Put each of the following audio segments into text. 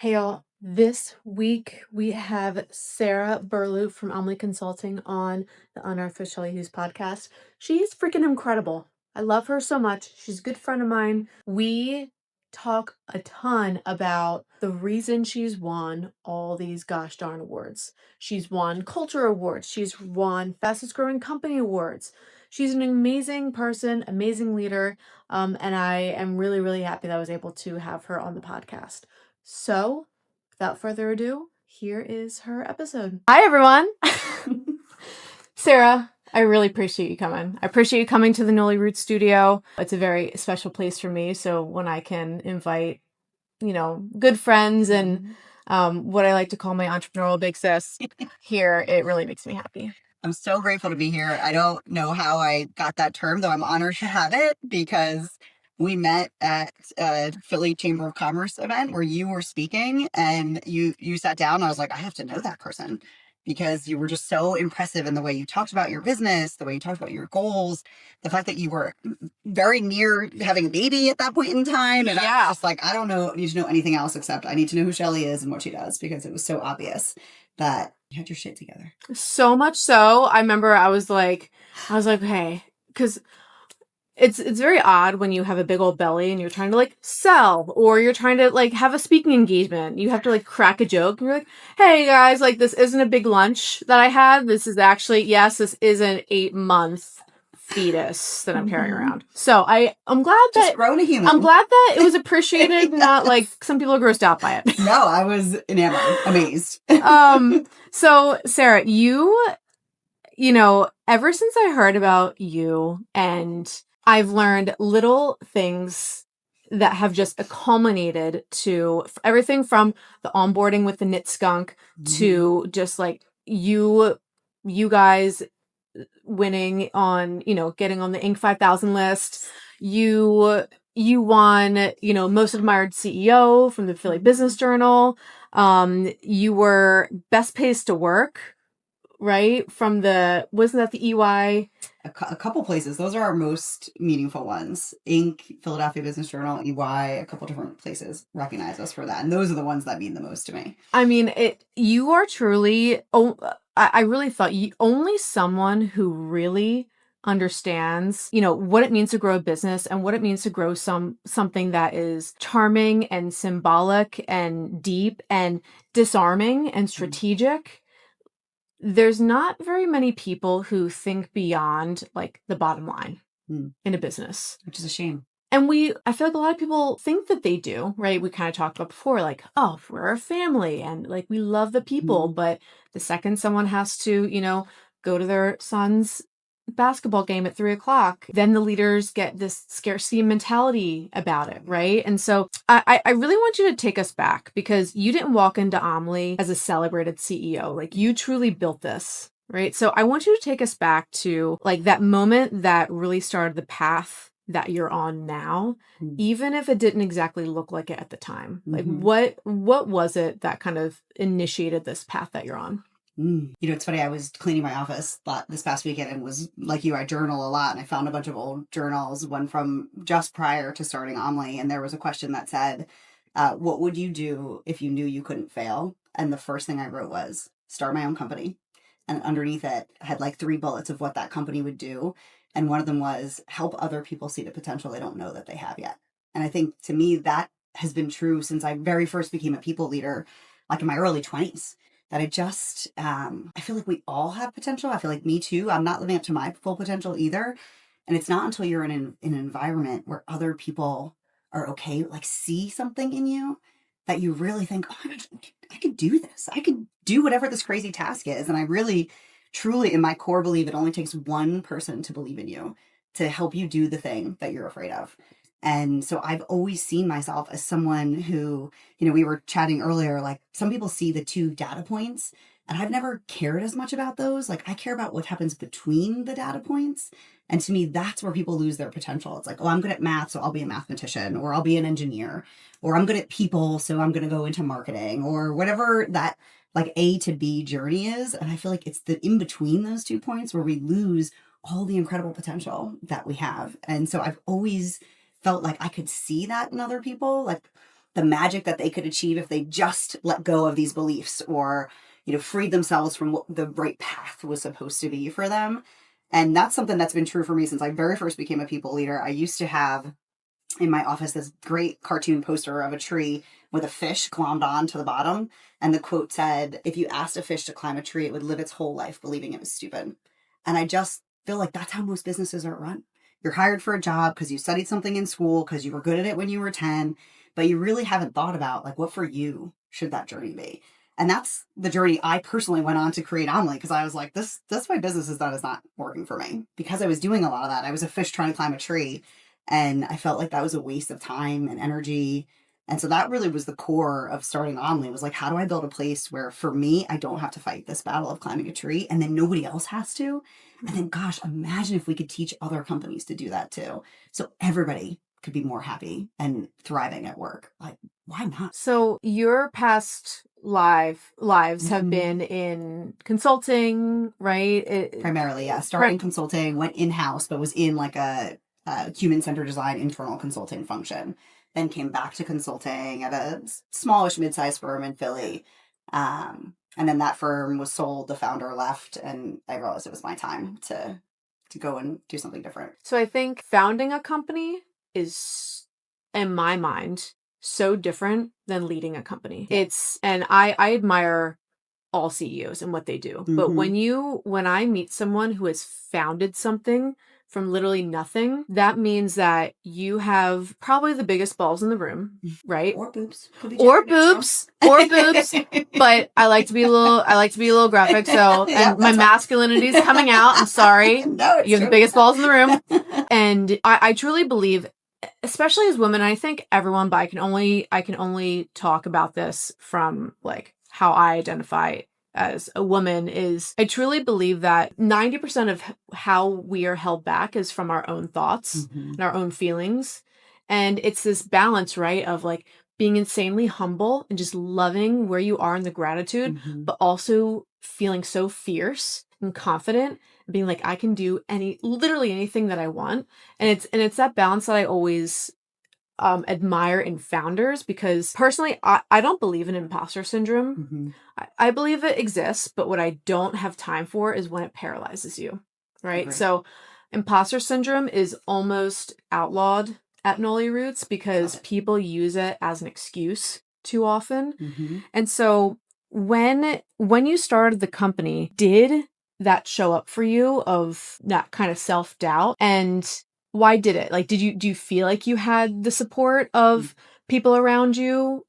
Hey y'all, this week we have Sarah Burlew from Omlie Consulting on the Unearth with Shelly Hughes podcast. She's freaking incredible. I love her so much. She's a good friend of mine. We talk a ton about the reason she's won all these gosh darn awards. She's won culture awards. She's won fastest growing company awards. She's an amazing person, amazing leader, and I am really, really happy that I was able to have her on the podcast. So, without further ado, here is her episode. Hi, everyone. Sarah, I really appreciate you coming. I appreciate you coming to the Nolly Root studio. It's a very special place for me. So when I can invite, good friends and what I like to call my entrepreneurial big sis here, it really makes me happy. I'm so grateful to be here. I don't know how I got that term, though I'm honored to have it because we met at a Philly Chamber of Commerce event where you were speaking and you sat down and I was like, I have to know that person because you were just so impressive in the way you talked about your business, the way you talked about your goals, the fact that you were very near having a baby at that point in time. And I was just like, I don't need to know anything else except I need to know who Shelly is and what she does because it was so obvious that you had your shit together. So much so, I remember I was like, hey, because it's very odd when you have a big old belly and you're trying to like sell or you're trying to like have a speaking engagement. You have to like crack a joke and you're like, hey guys, like this isn't a big lunch that I had. This is actually, yes, this is an 8-month fetus that I'm carrying around. So I'm glad that just grown a human. I'm glad that it was appreciated, not like some people are grossed out by it. No, I was enamored, amazed. So Sarah, ever since I heard about you and I've learned little things that have just culminated to everything from the onboarding with the knit skunk to just like you guys winning on, getting on the Inc. 5000 list. You won, most admired CEO from the Philly Business Journal. You were best place to work, right? Wasn't that the EY? A couple places. Those are our most meaningful ones. Inc., Philadelphia Business Journal, EY, a couple different places recognize us for that. And those are the ones that mean the most to me. I mean, you are truly, I really thought only someone who really understands, what it means to grow a business and what it means to grow something that is charming and symbolic and deep and disarming and strategic. There's not very many people who think beyond like the bottom line in a business, which is a shame. And I feel like a lot of people think that they do, right? We kind of talked about before, like, oh, we're a family and like we love the people. But the second someone has to, go to their son's basketball game at 3:00, then the leaders get this scarcity mentality about it, right? And so I really want you to take us back because you didn't walk into Omlie as a celebrated CEO. Like you truly built this, right? So I want you to take us back to like that moment that really started the path that you're on now, even if it didn't exactly look like it at the time. Like what was it that kind of initiated this path that you're on? It's funny. I was cleaning my office this past weekend and was like you, I journal a lot. And I found a bunch of old journals, one from just prior to starting Omlie. And there was a question that said, what would you do if you knew you couldn't fail? And the first thing I wrote was start my own company. And underneath it had like 3 bullets of what that company would do. And one of them was help other people see the potential they don't know that they have yet. And I think to me, that has been true since I very first became a people leader, like in my early 20s. That I feel like we all have potential. I feel like me too. I'm not living up to my full potential either. And it's not until you're in an environment where other people are okay, like see something in you that you really think, oh my gosh, I could do this. I could do whatever this crazy task is. And I really, truly, in my core, believe it only takes one person to believe in you to help you do the thing that you're afraid of. And so I've always seen myself as someone who, we were chatting earlier, like some people see the 2 data points and I've never cared as much about those. Like I care about what happens between the data points. And to me, that's where people lose their potential. It's like, oh, I'm good at math, so I'll be a mathematician, or I'll be an engineer, or I'm good at people, so I'm going to go into marketing, or whatever that like A to B journey is. And I feel like it's the in between those 2 points where we lose all the incredible potential that we have. And so I've always felt like I could see that in other people. Like the magic that they could achieve if they just let go of these beliefs or, freed themselves from what the right path was supposed to be for them. And that's something that's been true for me since I very first became a people leader. I used to have in my office this great cartoon poster of a tree with a fish glommed on to the bottom. And the quote said, if you asked a fish to climb a tree, it would live its whole life believing it was stupid. And I just feel like that's how most businesses are run. You're hired for a job because you studied something in school, because you were good at it when you were 10, but you really haven't thought about like what for you should that journey be. And that's the journey I personally went on to create Omlie, because I was like, that's my business is not working for me. Because I was doing a lot of that. I was a fish trying to climb a tree. And I felt like that was a waste of time and energy. And so that really was the core of starting Omlie, was like, how do I build a place where for me, I don't have to fight this battle of climbing a tree and then nobody else has to. And then, gosh, imagine if we could teach other companies to do that too. So everybody could be more happy and thriving at work. Like, why not? So your past lives have been in consulting, right? Primarily, yeah. Started in consulting, went in-house, but was in like a human-centered design internal consulting function. Then came back to consulting at a smallish mid-sized firm in Philly. And then that firm was sold, the founder left, and I realized it was my time to go and do something different. So I think founding a company is, in my mind, so different than leading a company. Yeah. And I admire all CEOs and what they do. Mm-hmm. But when I meet someone who has founded something from literally nothing, that means that you have probably the biggest balls in the room, right? Or boobs. Or boobs. But I like to be a little graphic. So, yeah, and my masculinity is coming out. I'm sorry. No, you have the biggest balls in the room. And I truly believe, especially as women, I think everyone, but I can only talk about this from like how I identify as a woman, is I truly believe that 90% of how we are held back is from our own thoughts and our own feelings. And it's this balance, right, of like being insanely humble and just loving where you are in the gratitude, but also feeling so fierce and confident and being like, I can do literally anything that I want. And it's that balance that I always admire in founders, because personally, I don't believe in imposter syndrome. I believe it exists, but what I don't have time for is when it paralyzes you, right? Okay. So imposter syndrome is almost outlawed at Nolly Roots because people use it as an excuse too often. And so when you started the company, did that show up for you, of that kind of self-doubt? And why did it? Like, do you feel like you had the support of people around you,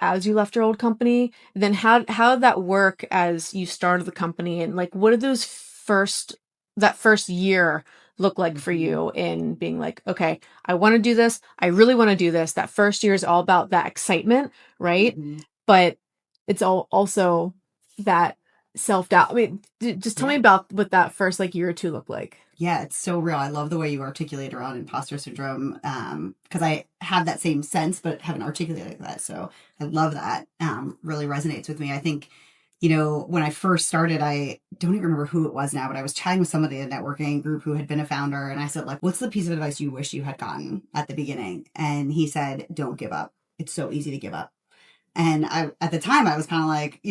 as you left your old company? Then how did that work as you started the company? And like, what did that first year look like for you in being like, okay, I want to do this. I really want to do this. That first year is all about that excitement, right? But it's also that self-doubt. I mean, just tell me about what that first year or two looked like. Yeah, it's so real. I love the way you articulate around imposter syndrome, because I have that same sense, but haven't articulated that. So I love that. Really resonates with me. I think, when I first started, I don't even remember who it was now, but I was chatting with somebody in a networking group who had been a founder. And I said, like, what's the piece of advice you wish you had gotten at the beginning? And he said, don't give up. It's so easy to give up. And at the time I was kind of like,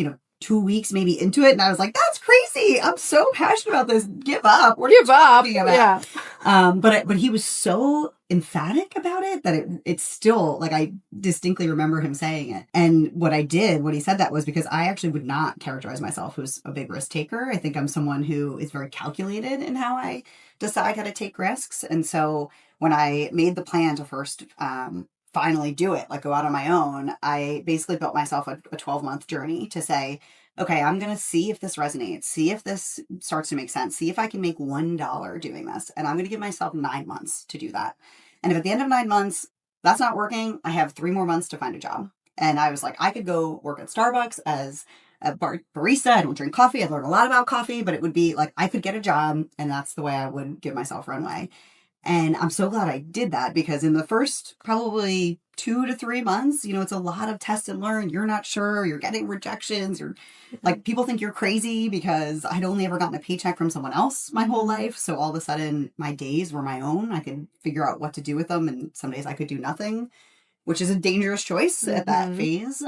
2 weeks maybe into it, and I was like, that's crazy. I'm so passionate about this. Give up. What are you talking about? Yeah. But he was so emphatic about it that it's still like, I distinctly remember him saying it. And what he said that was because I actually would not characterize myself as a big risk taker. I think I'm someone who is very calculated in how I decide how to take risks. And so when I made the plan to first, finally do it, like go out on my own, I basically built myself a 12-month journey to say, okay, I'm going to see if this resonates, see if this starts to make sense, see if I can make $1 doing this. And I'm going to give myself 9 months to do that. And if at the end of 9 months, that's not working, I have 3 more months to find a job. And I was like, I could go work at Starbucks as a barista. I don't drink coffee. I learned a lot about coffee, but it would be like, I could get a job, and that's the way I would give myself runway. And I'm so glad I did that, because in the first probably 2 to 3 months, it's a lot of test and learn. You're not sure. You're getting rejections. You're like, people think you're crazy because I'd only ever gotten a paycheck from someone else my whole life. So all of a sudden my days were my own. I could figure out what to do with them. And some days I could do nothing. which is a dangerous choice at that Mm-hmm. phase.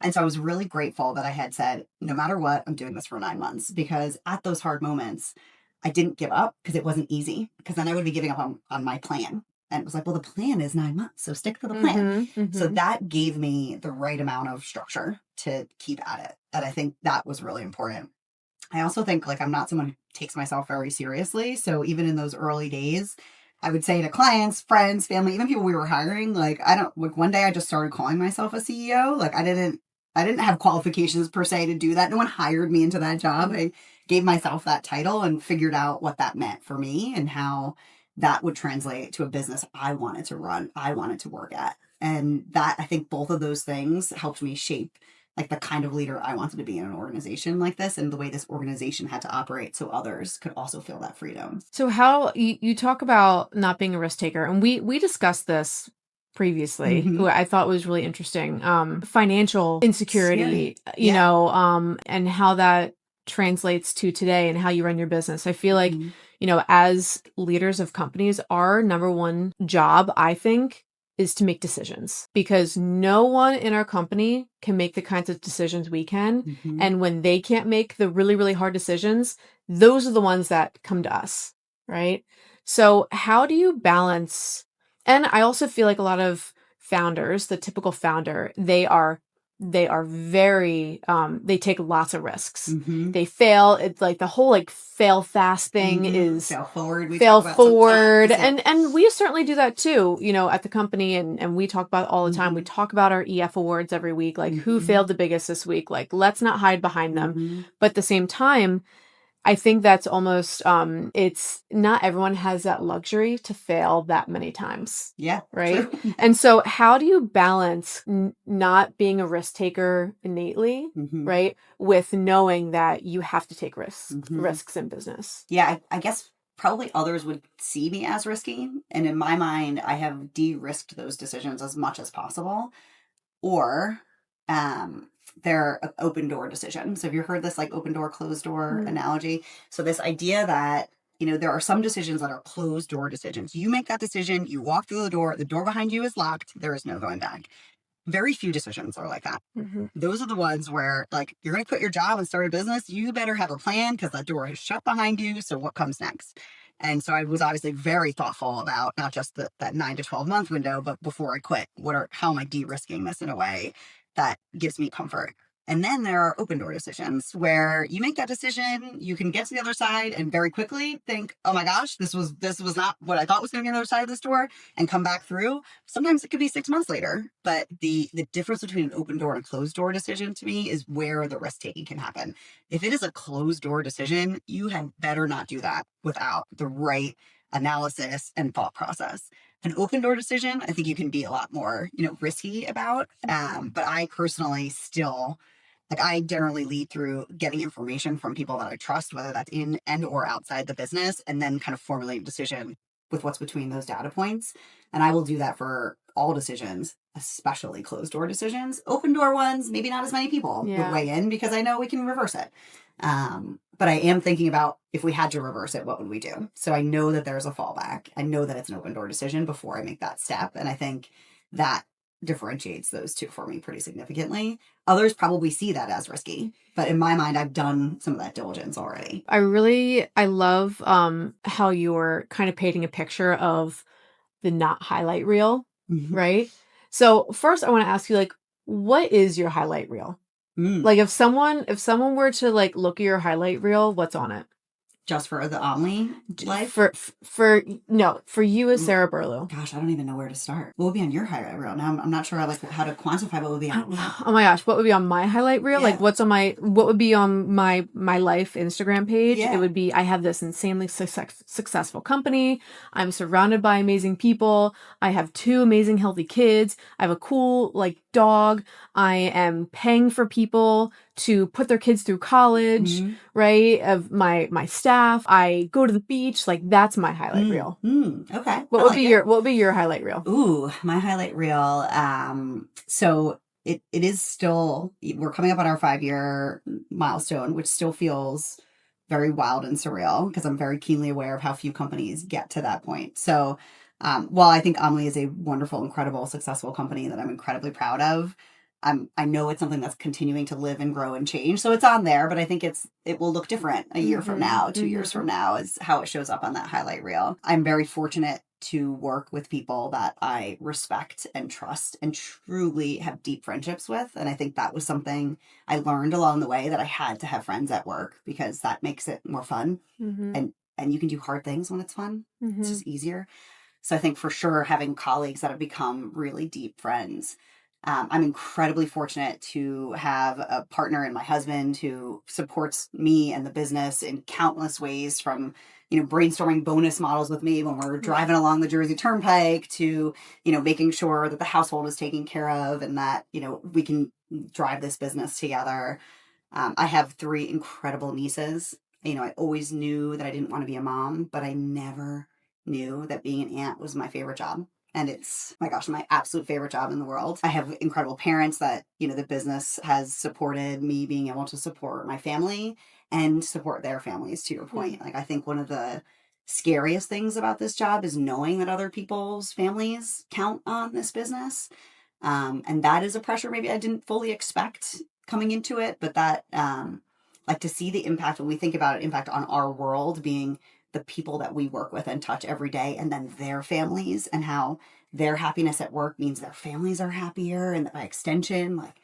And so I was really grateful that I had said, no matter what, I'm doing this for 9 months, because at those hard moments, I didn't give up because it wasn't easy, because then I would be giving up on my plan. And it was like, well, the plan is 9 months, so stick to the plan. Mm-hmm. So Mm-hmm. that gave me the right amount of structure to keep at it. And I think that was really important. I also think like I'm not someone who takes myself very seriously. So even in those early days, I would say to clients, friends, family, even people we were hiring, like I don't like one day I just started calling myself a CEO. Like I didn't have qualifications per se to do that. No one hired me into that job. I gave myself that title and figured out what that meant for me and how that would translate to a business I wanted to run, I wanted to work at. And that I think both of those things helped me shape like the kind of leader I wanted to be in an organization like this and the way this organization had to operate so others could also feel that freedom. So how you talk about not being a risk taker, and we discussed this previously, Mm-hmm. who I thought was really interesting. Financial Scary. insecurity, Yeah. and how that translates to today and how you run your business. I feel like, Mm-hmm. as leaders of companies, our number one job, I think, is to make decisions, because no one in our company can make the kinds of decisions we can. Mm-hmm. And when they can't make the really, really hard decisions, those are the ones that come to us, right? So how do you balance? And I also feel like a lot of founders, the typical founder, they are very they take lots of risks. Mm-hmm. They fail. It's like the whole like fail fast thing Mm-hmm. is Fail forward. We talk fail about forward. sometimes. Yeah. And we certainly do that too, at the company, and we talk about it all the time. We Mm-hmm. talk about our EF awards every week, like who Mm-hmm. failed the biggest this week. Like let's not hide behind them. Mm-hmm. But at the same time, I think that's almost it's not everyone has that luxury to fail that many times, Yeah. right? True. And so how do you balance not being a risk taker innately, Mm-hmm. right, with knowing that you have to take risks Mm-hmm. risks in business? Yeah. I guess probably others would see me as risky. And in my mind, I have de-risked those decisions as much as possible. Or um, they're an open door decision. So have you heard this like open door, closed door Mm. analogy? So this idea that, there are some decisions that are closed door decisions. You make that decision, you walk through the door behind you is locked, there is no going back. Very few decisions are like that. Mm-hmm. Those are the ones where, like, you're going to quit your job and start a business. You better have a plan because that door is shut behind you. So, what comes next? And so, I was obviously very thoughtful about not just that 9 to 12 month window, but before I quit, how am I de risking this in a way that gives me comfort? And then there are open door decisions where you make that decision, you can get to the other side and very quickly think, oh my gosh, this was not what I thought was going to be on the other side of this door, and come back through. Sometimes it could be 6 months later, but the difference between an open door and a closed door decision to me is where the risk taking can happen. If it is a closed door decision, you had better not do that without the right analysis and thought process. An open door decision, I think you can be a lot more, risky about. But I personally still like I generally lead through getting information from people that I trust, whether that's in and or outside the business, and then kind of formulate a decision with what's between those data points. And I will do that for all decisions, especially closed door decisions. Open door ones, maybe not as many people would Yeah. weigh in because I know we can reverse it. But I am thinking about if we had to reverse it, what would we do? So I know that there's a fallback. I know that it's an open door decision before I make that step. And I think that differentiates those two for me pretty significantly. Others probably see that as risky, but in my mind, I've done some of that diligence already. I love how you're kind of painting a picture of the not highlight reel, Mm-hmm. right? So first I want to ask you, like, what is your highlight reel? Mm. Like if someone were to like look at your highlight reel, what's on it? Just for the Omlie life? For no, for you as Ooh, Sarah Burlew. gosh, I don't even know where to start. What would be on your highlight reel? Now I'm not sure like how to quantify what would be on mine. Oh my gosh, what would be on my highlight reel? Like Yeah. what would be on my life Instagram page? It Yeah. would be, I have this insanely successful company. I'm surrounded by amazing people. I have two amazing healthy kids. I have a cool like dog. I am paying for people to put their kids through college, Mm-hmm. right? Of my staff. I go to the beach. Like that's my highlight reel. Okay. What I would like be it. your highlight reel? Ooh, my highlight reel. So it is still, we're coming up on our 5 year milestone, which still feels very wild and surreal because I'm very keenly aware of how few companies get to that point. So While I think Omlie is a wonderful, incredible, successful company that I'm incredibly proud of, I know it's something that's continuing to live and grow and change. So it's on there, but I think it will look different a year from now, 2 years from now, is how it shows up on that highlight reel. I'm very fortunate to work with people that I respect and trust and truly have deep friendships with. And I think that was something I learned along the way, that I had to have friends at work, because that makes it more fun. And you can do hard things when it's fun. It's just easier. So I think for sure having colleagues that have become really deep friends. I'm incredibly fortunate to have a partner in my husband who supports me and the business in countless ways, from, brainstorming bonus models with me when we're driving along the Jersey Turnpike to, making sure that the household is taken care of and that, we can drive this business together. I have 3 incredible nieces. I always knew that I didn't want to be a mom, but I never knew that being an aunt was my favorite job. And it's, my gosh, my absolute favorite job in the world. I have incredible parents that, the business has supported me being able to support my family and support their families, to your point. Like, I think one of the scariest things about this job is knowing that other people's families count on this business. And that is a pressure maybe I didn't fully expect coming into it, but that, like, to see the impact, when we think about it, impact on our world being the people that we work with and touch every day, and then their families, and how their happiness at work means their families are happier, and by extension, like,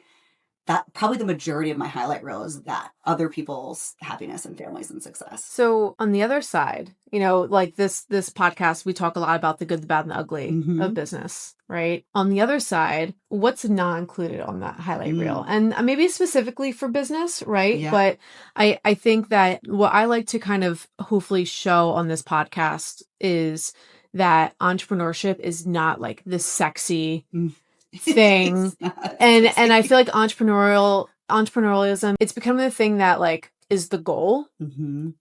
that probably the majority of my highlight reel is that other people's happiness and families and success. So on the other side, like this podcast, we talk a lot about the good, the bad, and the ugly of business, right? On the other side, what's not included on that highlight reel? And maybe specifically for business, right? Yeah. But I think that what I like to kind of hopefully show on this podcast is that entrepreneurship is not like this sexy thing. And I feel like entrepreneurialism, it's becoming the thing that like is the goal,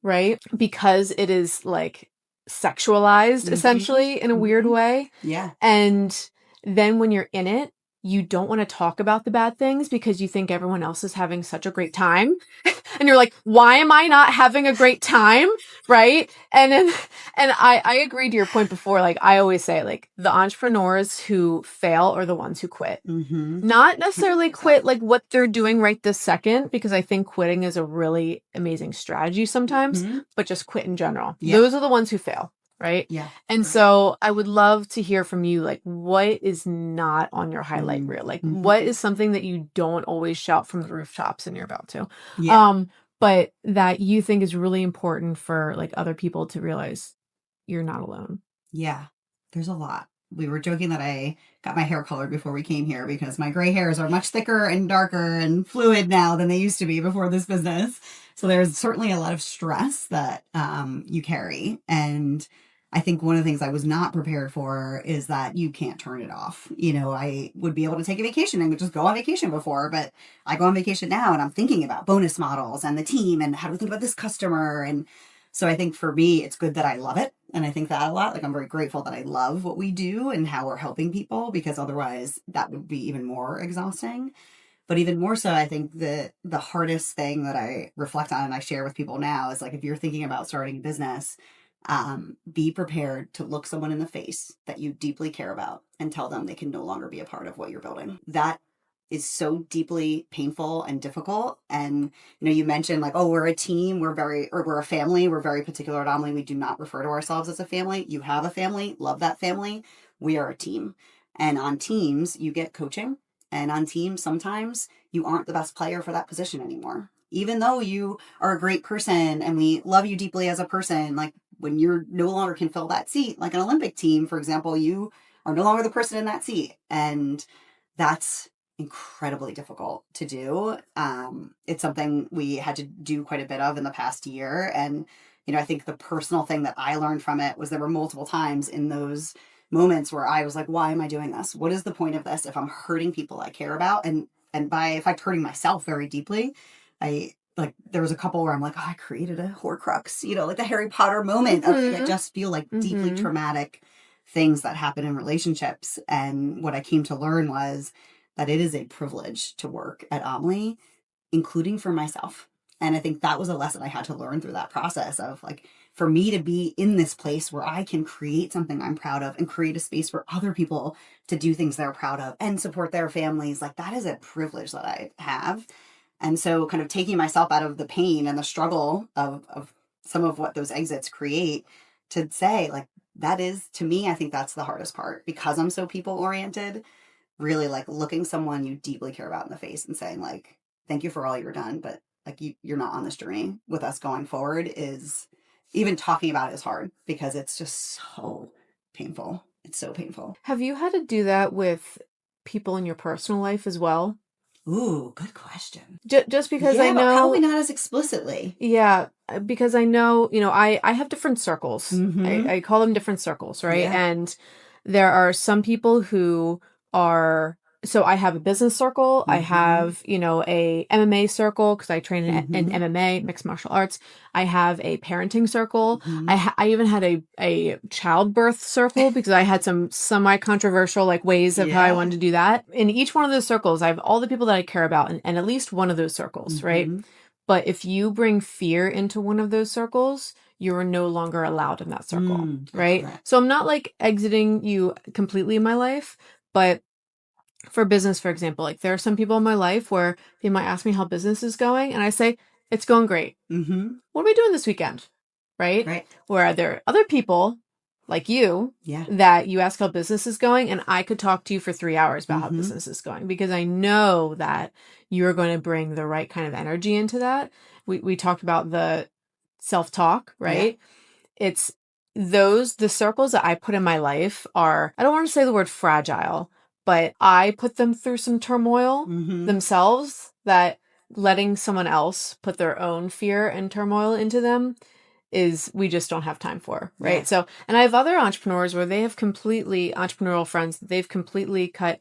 right? Because it is like sexualized essentially in a weird way. Yeah. And then when you're in it, you don't want to talk about the bad things because you think everyone else is having such a great time. And you're like, why am I not having a great time? Right. And I agree to your point before. Like, I always say, like, the entrepreneurs who fail are the ones who quit. Not necessarily quit like what they're doing right this second, because I think quitting is a really amazing strategy sometimes, but just quit in general. Those are the ones who fail. Right. Yeah. And so I would love to hear from you, like, what is not on your highlight reel? Like, what is something that you don't always shout from the rooftops and you're about to? Yeah. But that you think is really important for like other people to realize you're not alone. Yeah. There's a lot. We were joking that I got my hair colored before we came here because my gray hairs are much thicker and darker and fluid now than they used to be before this business. So there's certainly a lot of stress that you carry. And I think one of the things I was not prepared for is that you can't turn it off. I would be able to take a vacation and would just go on vacation before, but I go on vacation now and I'm thinking about bonus models and the team and how do we think about this customer. And so I think for me, it's good that I love it. And I think that a lot. Like, I'm very grateful that I love what we do and how we're helping people, because otherwise that would be even more exhausting. But even more so, I think the hardest thing that I reflect on and I share with people now is, like, if you're thinking about starting a business, be prepared to look someone in the face that you deeply care about and tell them they can no longer be a part of what you're building. That is so deeply painful and difficult. And, you mentioned, like, oh, we're a team, we're a family. We're very particular at Omlie. We do not refer to ourselves as a family. You have a family, love that family. We are a team. And on teams, you get coaching. And on teams, sometimes you aren't the best player for that position anymore. Even though you are a great person and we love you deeply as a person, like, when you're no longer can fill that seat, like an Olympic team, for example, you are no longer the person in that seat. And that's incredibly difficult to do. It's something we had to do quite a bit of in the past year. And, I think the personal thing that I learned from it was there were multiple times in those moments where I was like, why am I doing this? What is the point of this if I'm hurting people I care about? And by, in fact, hurting myself very deeply. There was a couple where I'm like, oh, I created a Horcrux, like the Harry Potter moment of that just feel like deeply traumatic things that happen in relationships. And what I came to learn was that it is a privilege to work at Omlie, including for myself. And I think that was a lesson I had to learn through that process of, like, for me to be in this place where I can create something I'm proud of and create a space for other people to do things they're proud of and support their families, like that is a privilege that I have. And so kind of taking myself out of the pain and the struggle of some of what those exits create to say like that is to me, I think that's the hardest part because I'm so people oriented, really like looking someone you deeply care about in the face and saying like, thank you for all you've done, but like you're not on this journey with us going forward is even talking about it is hard because it's just so painful. It's so painful. Have you had to do that with people in your personal life as well? Ooh, good question. Just because I Yeah, but probably know, not as explicitly. yeah, because I know, I have different circles. Mm-hmm. I call them different circles, right? Yeah. And there are some people who are, so I have a business circle. I Mm-hmm. have, a MMA circle because I train in Mm-hmm. MMA, mixed martial arts. I have a parenting circle. Mm-hmm. I even had a childbirth circle because I had some semi-controversial like ways of how I Yeah. wanted to do that. In each one of those circles, I have all the people that I care about and at least one of those circles, right? Mm-hmm. But if you bring fear into one of those circles, you are no longer allowed in that circle, I love right? that. So I'm not like exiting you completely in my life, but for business, for example, like there are some people in my life where they might ask me how business is going, and I say, it's going great. Mm-hmm. What are we doing this weekend? Right? Right. Where there are other people like you Yeah. that you ask how business is going, and I could talk to you for 3 hours about how Mm-hmm. business is going because I know that you're going to bring the right kind of energy into that. We talked about the self-talk, Yeah. right? It's the circles that I put in my life are, I don't want to say the word fragile, but I put them through some turmoil Mm-hmm. themselves that letting someone else put their own fear and turmoil into them is we just don't have time for, Yeah. right? So, and I have other entrepreneurs where they have completely entrepreneurial friends, they've completely cut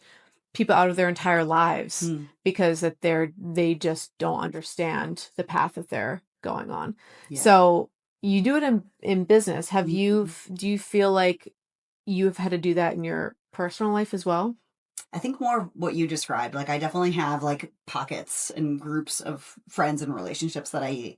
people out of their entire lives Hmm. because that they just don't understand the path that they're going on. Yeah. So you do it in business. Mhm. Do you feel like you've had to do that in your personal life as well? I think more of what you described. Like, I definitely have like pockets and groups of friends and relationships that I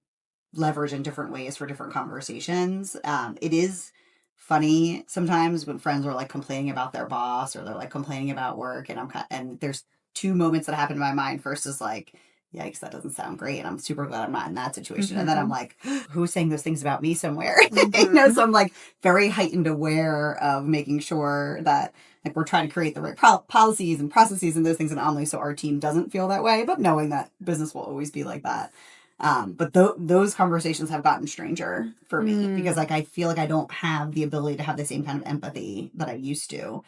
leverage in different ways for different conversations. It is funny sometimes when friends are like complaining about their boss or they're like complaining about work, and and there's two moments that happen in my mind. First is like, yikes, that doesn't sound great, and I'm super glad I'm not in that situation. And then I'm Mm-hmm. like, who's saying those things about me somewhere? Mm-hmm. So I'm like very heightened aware of making sure that like we're trying to create the right policies and processes and those things in Omni so our team doesn't feel that way, but knowing that business will always be like that. But those conversations have gotten stranger for me because Mm. like I feel like I don't have the ability to have the same kind of empathy that I used to.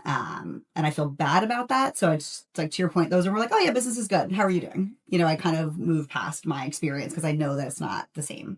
And I feel bad about that. So it's like to your point, those are more like, oh yeah, business is good. How are you doing? I kind of move past my experience because I know that it's not the same.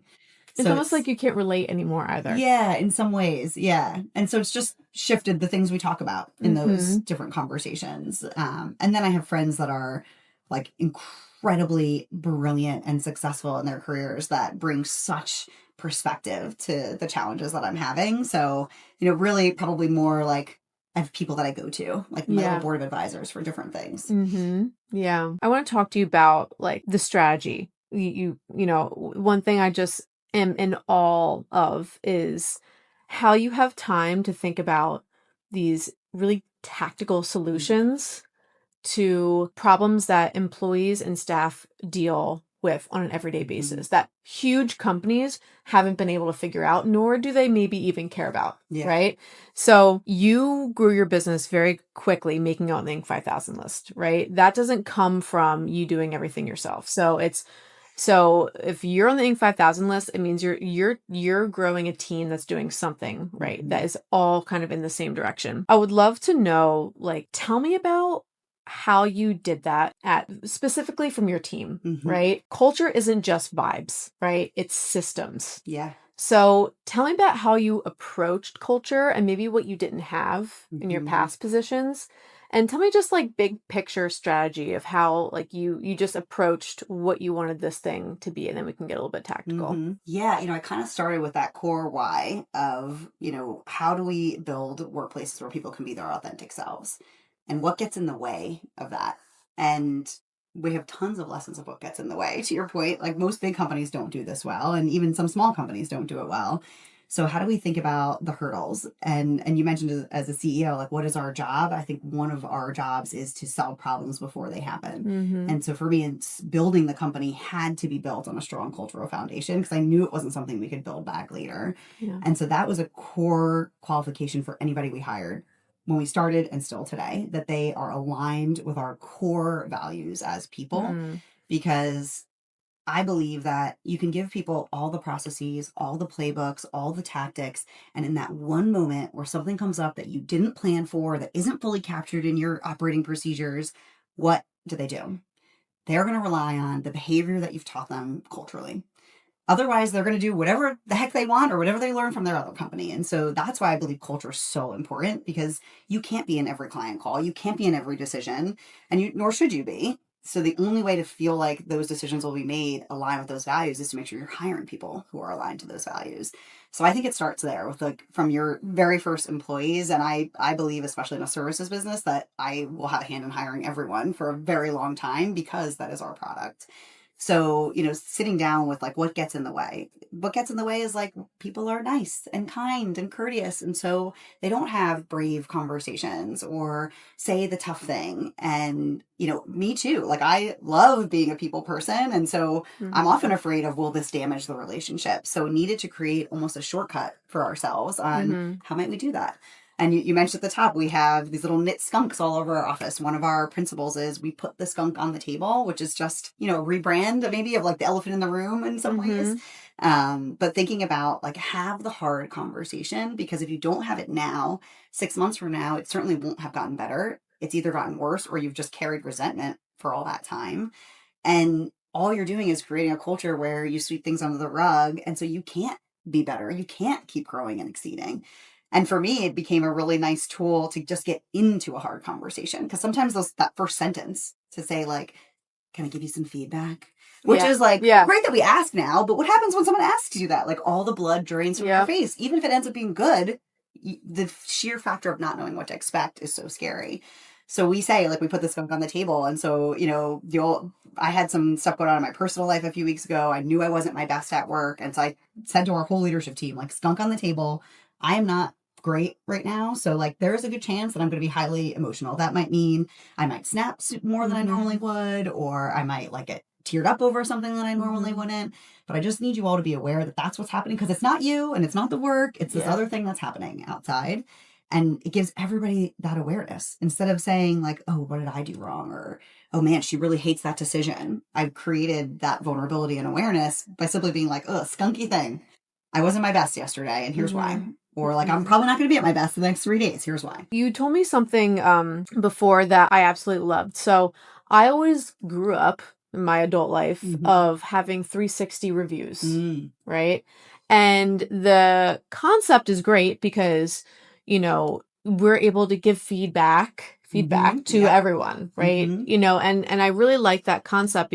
It's So almost like it's you can't relate anymore either. yeah, in some ways, yeah. And so it's just shifted the things we talk about in those Mm-hmm. different conversations. And then I have friends that are like incredibly brilliant and successful in their careers that bring such perspective to the challenges that I'm having. So, really probably more like I have people that I go to, like my little Yeah. board of advisors for different things. Mm-hmm. Yeah. I want to talk to you about like the strategy. One thing I just am in awe of is how you have time to think about these really tactical Mm, solutions to problems that employees and staff deal with on an everyday mhm. basis that huge companies haven't been able to figure out, nor do they maybe even care about. Yeah. Right. So you grew your business very quickly, making it on the Inc. 5000 list, right? That doesn't come from you doing everything yourself. So if you're on the Inc. 5000 list, it means you're growing a team that's doing something, right? That Hmm. is all kind of in the same direction. I would love to know, like, tell me about how you did that at specifically from your team, Hmm. right? Culture isn't just vibes, right? It's systems. Yeah. So tell me about how you approached culture and maybe what you didn't have in your Hmm. past positions. And tell me just like big picture strategy of how like you just approached what you wanted this thing to be, and then we can get a little bit tactical. Yeah, I kind of started with that core why of, how do we build workplaces where people can be their authentic selves? And what gets in the way of that? And we have tons of lessons of what gets in the way. To your point, like most big companies don't do this well, and even some small companies don't do it well. So how do we think about the hurdles? And you mentioned as a CEO, like what is our job? I think one of our jobs is to solve problems before they happen. Mm-hmm. And so for me, it's building the company had to be built on a strong cultural foundation because I knew it wasn't something we could build back later. Yeah. And so that was a core qualification for anybody we hired when we started and still today, that they are aligned with our core values as people, Mm. because I believe that you can give people all the processes, all the playbooks, all the tactics, and in that one moment where something comes up that you didn't plan for, that isn't fully captured in your operating procedures, what do? They're going to rely on the behavior that you've taught them culturally. Otherwise, they're going to do whatever the heck they want or whatever they learn from their other company. And so that's why I believe culture is so important, because you can't be in every client call. You can't be in every decision, and nor should you be. So the only way to feel like those decisions will be made align with those values is to make sure you're hiring people who are aligned to those values. So I think it starts there with like from your very first employees. And I believe, especially in a services business, that I will have a hand in hiring everyone for a very long time because that is our product. So, sitting down with like what gets in the way. What gets in the way is like people are nice and kind and courteous. And so they don't have brave conversations or say the tough thing. And, me too. Like I love being a people person. And so I'm Mm-hmm. often afraid of, will this damage the relationship? So needed to create almost a shortcut for ourselves on Mm-hmm. how might we do that. And you mentioned at the top, we have these little knit skunks all over our office. One of our principles is we put the skunk on the table, which is just, a rebrand maybe of like the elephant in the room in some ways. Mm-hmm. But thinking about like have the hard conversation, because if you don't have it now, 6 months from now, it certainly won't have gotten better. It's either gotten worse or you've just carried resentment for all that time. And all you're doing is creating a culture where you sweep things under the rug. And so you can't be better. You can't keep growing and exceeding. And for me, it became a really nice tool to just get into a hard conversation. Because sometimes that first sentence to say, like, can I give you some feedback? Which Yeah. is like Yeah. great that we ask now, but what happens when someone asks you that? Like all the blood drains from your Yeah. face. Even if it ends up being good, the sheer factor of not knowing what to expect is so scary. So we say, like, we put this skunk on the table. And so, I had some stuff going on in my personal life a few weeks ago. I knew I wasn't my best at work. And so I said to our whole leadership team, like, skunk on the table. I am not great right now. So, like, there's a good chance that I'm going to be highly emotional. That might mean I might snap more than I normally would, or I might like get teared up over something that I normally wouldn't. But I just need you all to be aware that that's what's happening, because it's not you and it's not the work. It's this other thing that's happening outside. And it gives everybody that awareness instead of saying, like, oh, what did I do wrong? Or, oh man, she really hates that decision. I've created that vulnerability and awareness by simply being like, oh, skunky thing. I wasn't my best yesterday, and here's why. Or like, I'm probably not going to be at my best the next 3 days. Here's why. You told me something before that I absolutely loved. So I always grew up in my adult life of having 360 reviews, right? And the concept is great because, we're able to give feedback to everyone, right? And I really like that concept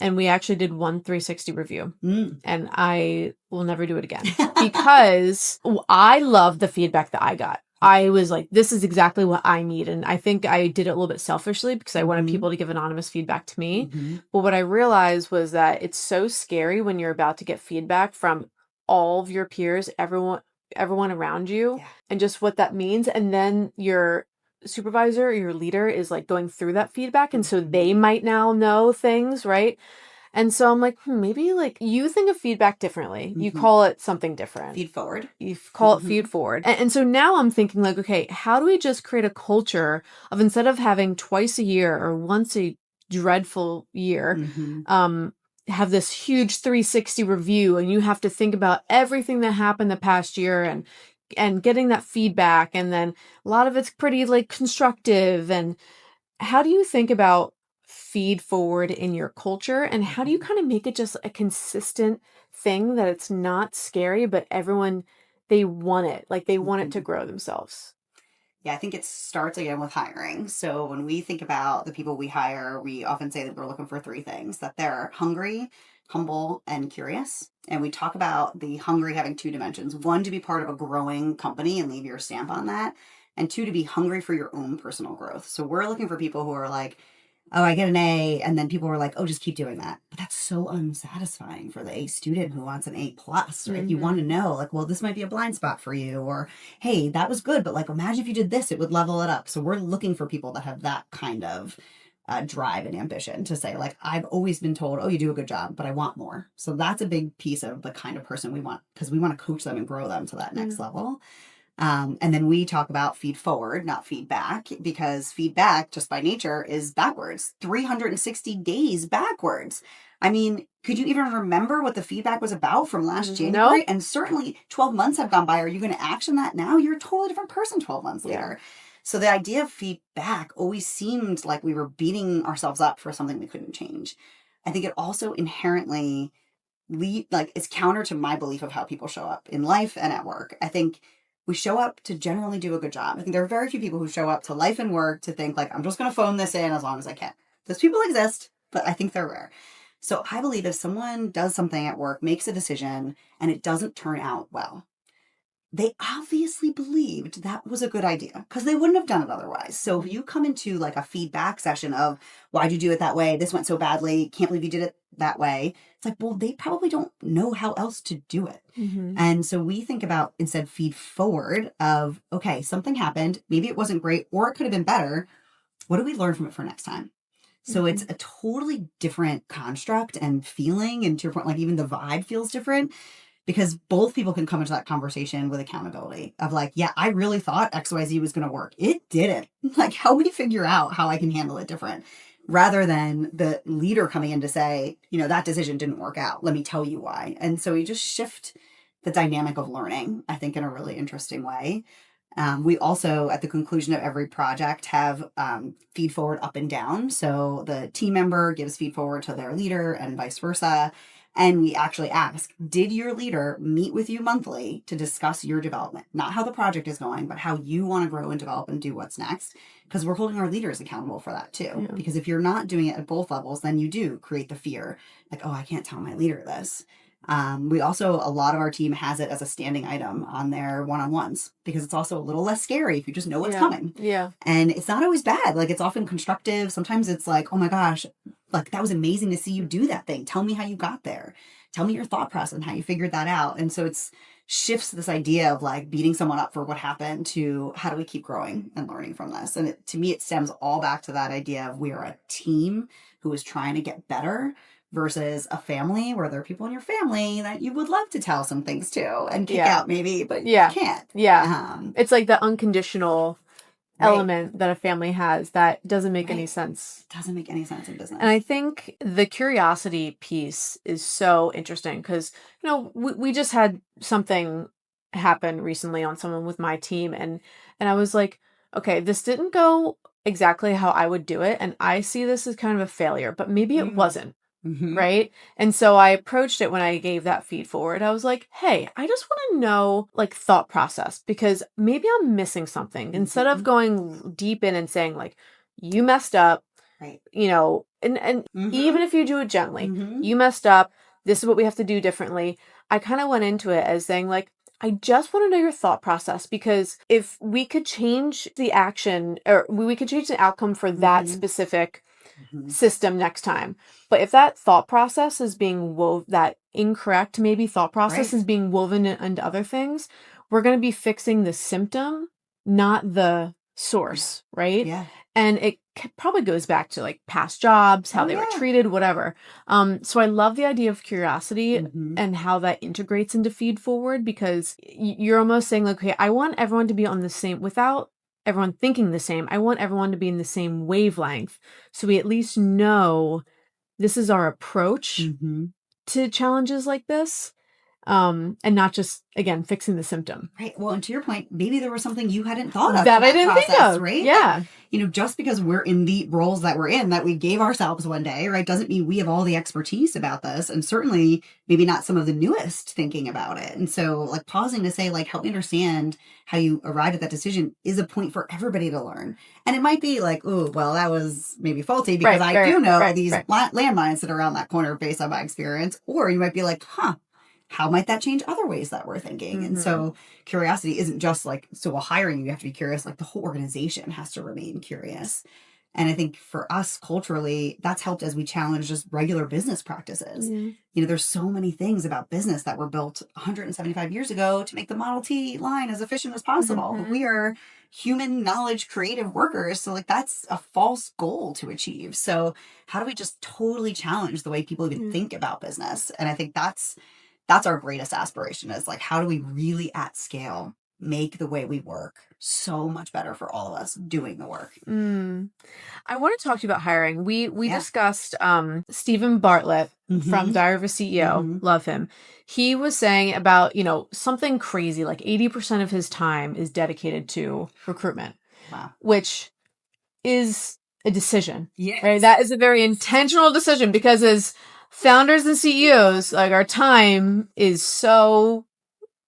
and we actually did one 360 review and I will never do it again because I love the feedback that I got. I was like, this is exactly what I need. And I think I did it a little bit selfishly because I wanted people to give anonymous feedback to me. But what I realized was that it's so scary when you're about to get feedback from all of your peers, everyone around you, and just what that means. And then your supervisor or your leader is like going through that feedback. And so they might now know things, right? And so I'm like, maybe like you think of feedback differently. You call it something different. Feed forward. You call it feed forward. And so now I'm thinking like, okay, how do we just create a culture of, instead of having twice a year or once a dreadful year, have this huge 360 review, and you have to think about everything that happened the past year and getting that feedback. And then a lot of it's pretty like constructive. And how do you think about feed forward in your culture, and how do you kind of make it just a consistent thing that it's not scary, but everyone, they want it, like they want it to grow themselves? Yeah, I think it starts again with hiring. So when we think about the people we hire, we often say that we're looking for three things: that they're hungry, humble, and curious. And we talk about the hungry having two dimensions: one, to be part of a growing company and leave your stamp on that, and two, to be hungry for your own personal growth. So we're looking for people who are like, oh, I get an A, and then people were like, oh, just keep doing that. But that's so unsatisfying for the A student who wants an A plus, right? You want to know, like, well, this might be a blind spot for you, or hey, that was good, but like, imagine if you did this, it would level it up. So we're looking for people that have that kind of drive and ambition to say, like, I've always been told, oh, you do a good job, but I want more. So that's a big piece of the kind of person we want, because we want to coach them and grow them to that next level. And then we talk about feed forward, not feedback, because feedback, just by nature, is backwards, 360 days backwards. I mean, could you even remember what the feedback was about from last January? No. And certainly 12 months have gone by. Are you going to action that now? You're a totally different person 12 months later. So the idea of feedback always seemed like we were beating ourselves up for something we couldn't change. I think it also inherently it's counter to my belief of how people show up in life and at work. I think we show up to generally do a good job. I think there are very few people who show up to life and work to think like, I'm just going to phone this in as long as I can. Those people exist, but I think they're rare. So I believe if someone does something at work, makes a decision, and it doesn't turn out well, they obviously believed that was a good idea because they wouldn't have done it otherwise. So if you come into like a feedback session of, why'd you do it that way? This went so badly. Can't believe you did it that way. It's like, well, they probably don't know how else to do it. And so we think about instead feed forward of, okay, something happened. Maybe it wasn't great or it could have been better. What do we learn from it for next time? So it's a totally different construct and feeling. And to your point, like even the vibe feels different, because both people can come into that conversation with accountability of like, yeah, I really thought XYZ was going to work. It didn't. Like, help me figure out how I can handle it different, rather than the leader coming in to say, that decision didn't work out. Let me tell you why. And so we just shift the dynamic of learning, I think, in a really interesting way. We also, at the conclusion of every project, have feed forward up and down. So the team member gives feed forward to their leader and vice versa. And we actually ask, did your leader meet with you monthly to discuss your development? Not how the project is going, but how you want to grow and develop and do what's next. Because we're holding our leaders accountable for that too. Yeah. Because if you're not doing it at both levels, then you do create the fear. Like, oh, I can't tell my leader this. We also, a lot of our team has it as a standing item on their one-on-ones, because it's also a little less scary if you just know what's coming. Yeah. And it's not always bad. Like, it's often constructive. Sometimes it's like, oh my gosh, like that was amazing to see you do that thing. Tell me how you got there. Tell me your thought process and how you figured that out. And so it's shifts this idea of like beating someone up for what happened to how do we keep growing and learning from this. And to me, it stems all back to that idea of we are a team who is trying to get better, versus a family where there are people in your family that you would love to tell some things to and kick out maybe, but you can't. Yeah. It's like the unconditional element that a family has that doesn't make any sense. It doesn't make any sense in business. And I think the curiosity piece is so interesting because, we just had something happen recently on someone with my team. And I was like, okay, this didn't go exactly how I would do it. And I see this as kind of a failure, but maybe it wasn't. Right. And so I approached it when I gave that feed forward. I was like, hey, I just want to know like thought process, because maybe I'm missing something. Instead of going deep in and saying like, you messed up, and even if you do it gently, you messed up. This is what we have to do differently. I kind of went into it as saying like, I just want to know your thought process, because if we could change the action, or we could change the outcome for that specific system next time. But if that thought process is being that incorrect, maybe thought process is being woven into other things, we're going to be fixing the symptom, not the source. Right. Yeah. And it probably goes back to like past jobs, how they were treated, whatever. So I love the idea of curiosity and how that integrates into feed forward, because you're almost saying like, okay, I want everyone to be on the same, without everyone thinking the same. I want everyone to be in the same wavelength, so we at least know this is our approach to challenges like this, and not just, again, fixing the symptom. Right. Well, and to your point, maybe there was something you hadn't thought of that I didn't think of. Right? Yeah. Just because we're in the roles that we're in, that we gave ourselves one day, right, doesn't mean we have all the expertise about this, and certainly maybe not some of the newest thinking about it. And so like pausing to say like, help me understand how you arrived at that decision is a point for everybody to learn. And it might be like, oh, well, that was maybe faulty because I do know these landmines that are around that corner based on my experience. Or you might be like, how might that change other ways that we're thinking? And so curiosity isn't just like, so while hiring, you have to be curious, like the whole organization has to remain curious. And I think for us culturally, that's helped as we challenge just regular business practices. Yeah. You know, there's so many things about business that were built 175 years ago to make the Model T line as efficient as possible. Mhm. We are human knowledge creative workers. So, like, that's a false goal to achieve. So, how do we just totally challenge the way people even Yeah. think about business? And I think that's our greatest aspiration is like, how do we really at scale make the way we work so much better for all of us doing the work? Mm. I want to talk to you about hiring. We Yeah. discussed Stephen Bartlett from Mm-hmm. Diary of a CEO. Mm-hmm. Love him. He was saying about, something crazy, like 80% of his time is dedicated to recruitment, Wow. which is a decision, right? Yes. That is a very intentional decision because as founders and CEOs, like our time is so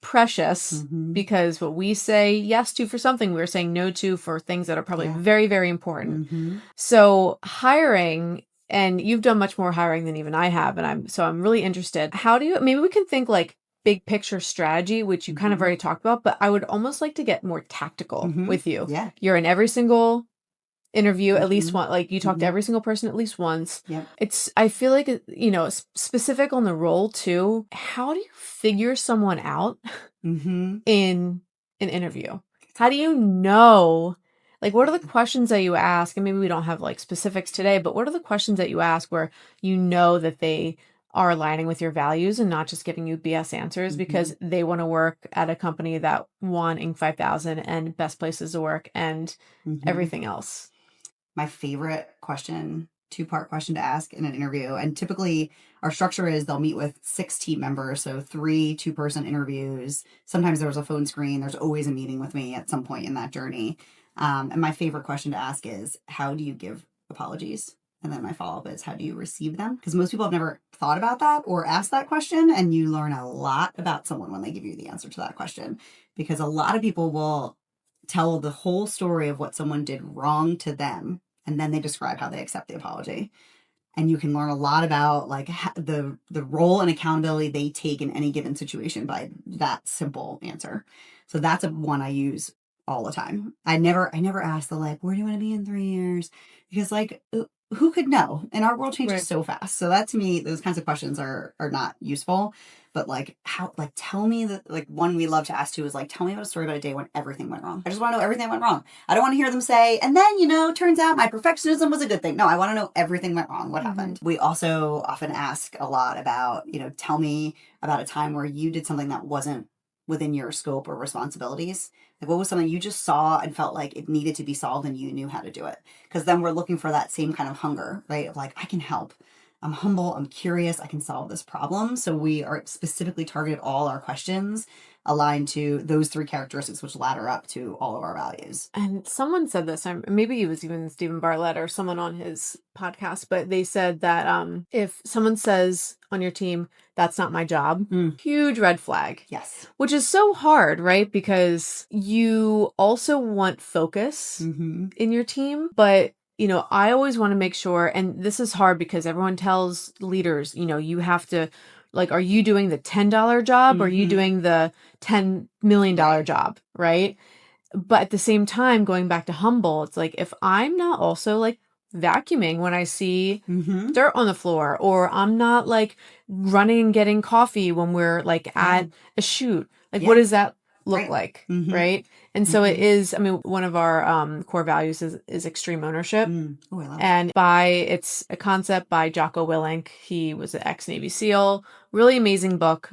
precious Mm-hmm. because what we say yes to for something, we're saying no to for things that are probably Yeah. very, very important. Mm-hmm. So hiring, and you've done much more hiring than even I have, and I'm really interested. Maybe we can think like big picture strategy, which you kind of Mm-hmm. already talked about, but I would almost like to get more tactical Mm-hmm. with you. Yeah. You're in every single interview at least Mm-hmm. one, like you talk to Mm-hmm. every single person at least once. Yep. I feel like specific on the role too. How do you figure someone out Mm-hmm. in an interview? How do you know, like, what are the questions that you ask? And maybe we don't have like specifics today, but what are the questions that you ask where you know that they are aligning with your values and not just giving you BS answers Mm-hmm. because they want to work at a company that won Inc. 5000 and best places to work and Mm-hmm. everything else? My favorite question, two-part question to ask in an interview. And typically our structure is they'll meet with 6 team members. So 3 two-person interviews. Sometimes there's a phone screen. There's always a meeting with me at some point in that journey. And my favorite question to ask is, how do you give apologies? And then my follow-up is, how do you receive them? Because most people have never thought about that or asked that question. And you learn a lot about someone when they give you the answer to that question. Because a lot of people will tell the whole story of what someone did wrong to them, and then they describe how they accept the apology. And you can learn a lot about like the role and accountability they take in any given situation by that simple answer. So that's a one I use all the time. I never ask the like, where do you want to be in 3 years? Because like, who could know? And our world changes Right. so fast. So that to me, those kinds of questions are not useful. But like, how, like, tell me that, like, one we love to ask too is like, tell me about a story about a day when everything went wrong. I just want to know everything that went wrong. I don't want to hear them say, and then, turns out my perfectionism was a good thing. No, I want to know everything went wrong. What happened? We also often ask a lot about, tell me about a time where you did something that wasn't within your scope or responsibilities. Like, what was something you just saw and felt like it needed to be solved and you knew how to do it? Because then we're looking for that same kind of hunger, right? Of like, I can help. I'm humble, I'm curious, I can solve this problem. So we are specifically targeted all our questions aligned to those 3 characteristics, which ladder up to all of our values. And someone said this, maybe it was even Stephen Bartlett or someone on his podcast, but they said that if someone says on your team, that's not my job, huge red flag. Yes. Which is so hard, right? Because you also want focus in your team, but I always want to make sure, and this is hard because everyone tells leaders, you have to, like, are you doing the $10 job or are you doing the $10 million job, right? But at the same time, going back to humble, it's like, if I'm not also like vacuuming when I see dirt on the floor, or I'm not like running and getting coffee when we're like at a shoot, like, what does that look like? Right. And so it is, one of our core values is extreme ownership. Oh, I love And it's a concept by Jocko Willink. He was an ex-Navy SEAL. Really amazing book.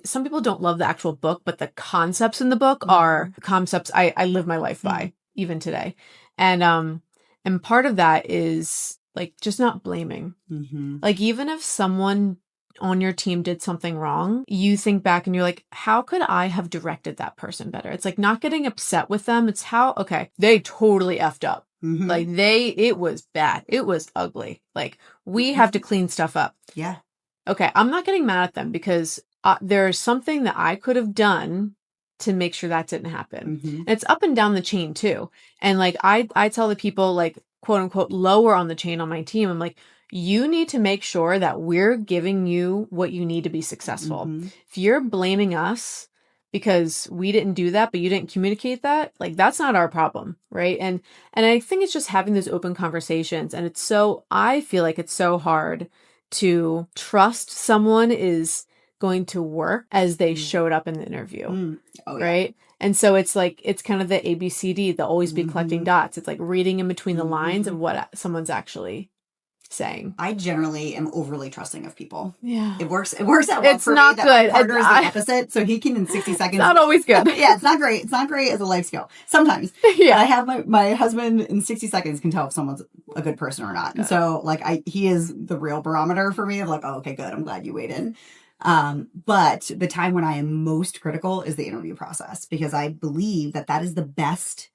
Some people don't love the actual book, but the concepts in the book are concepts I live my life by even today. And part of that is like just not blaming. Like, even if someone on your team did something wrong, you think back and you're like, how could I have directed that person better? It's like not getting upset with them. It's okay, they totally effed up. Like it was bad. It was ugly. Like, we have to clean stuff up. Yeah. Okay. I'm not getting mad at them because there's something that I could have done to make sure that didn't happen. And it's up and down the chain too. And like, I tell the people, like, quote unquote, lower on the chain on my team, I'm like, you need to make sure that we're giving you what you need to be successful. If you're blaming us, because we didn't do that, but you didn't communicate that, like that's not our problem, right? And I think it's just having those open conversations. And I feel like it's so hard to trust someone is going to work as they showed up in the interview, Oh yeah. right? And so it's like, it's kind of the ABCD, the always be collecting Mm-hmm. dots. It's like reading in between the lines Mm-hmm. of what someone's actually saying. I generally am overly trusting of people. Yeah. It works out well It's for me not that my good. partner is the opposite. So he can in 60 It's seconds. not always good. Yeah, it's not great. It's not great as a life skill. Sometimes. Yeah. But I have my husband in 60 seconds can tell if someone's a good person or not. And so like he is the real barometer for me of like, oh, okay, good. I'm glad you weighed in. But the time when I am most critical is the interview process, because I believe that is the best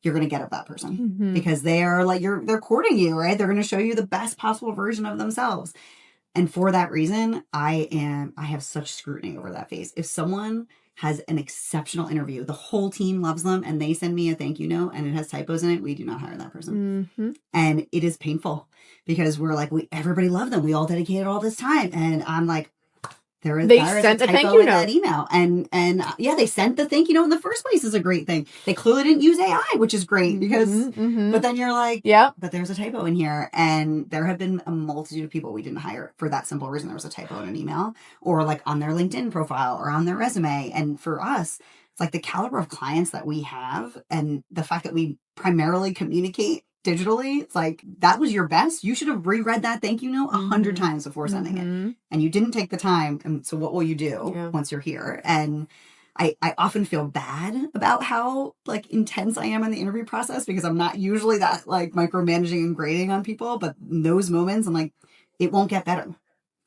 you're going to get of that person, because they are like, they're courting you, right? They're going to show you the best possible version of themselves. And for that reason, I have such scrutiny over that phase. If someone has an exceptional interview, the whole team loves them, and they send me a thank you note and it has typos in it, we do not hire that person. And it is painful because we're like, everybody loved them. We all dedicated all this time. And I'm like, there is a typo in that email. And yeah, they sent the thank you note in the first place is a great thing. They clearly didn't use AI, which is great because, but then you're like, yeah, but there's a typo in here. And there have been a multitude of people we didn't hire for that simple reason. There was a typo in an email or like on their LinkedIn profile or on their resume. And for us, it's like the caliber of clients that we have and the fact that we primarily communicate digitally, it's like, that was your best. You should have reread that thank you note 100 times before sending it. And you didn't take the time. And so what will you do once you're here? And I often feel bad about how like intense I am in the interview process, because I'm not usually that like micromanaging and grading on people. But in those moments, I'm like, it won't get better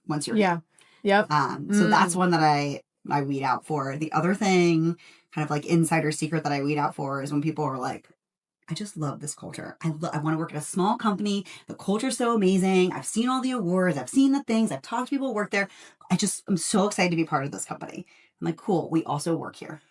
once you're here. Yep. So that's one that I weed out for. The other thing, kind of like insider secret that I weed out for, is when people are like, I just love this culture. I want to work at a small company. The culture's so amazing. I've seen all the awards. I've seen the things. I've talked to people who work there. I'm so excited to be part of this company. I'm like, cool. We also work here.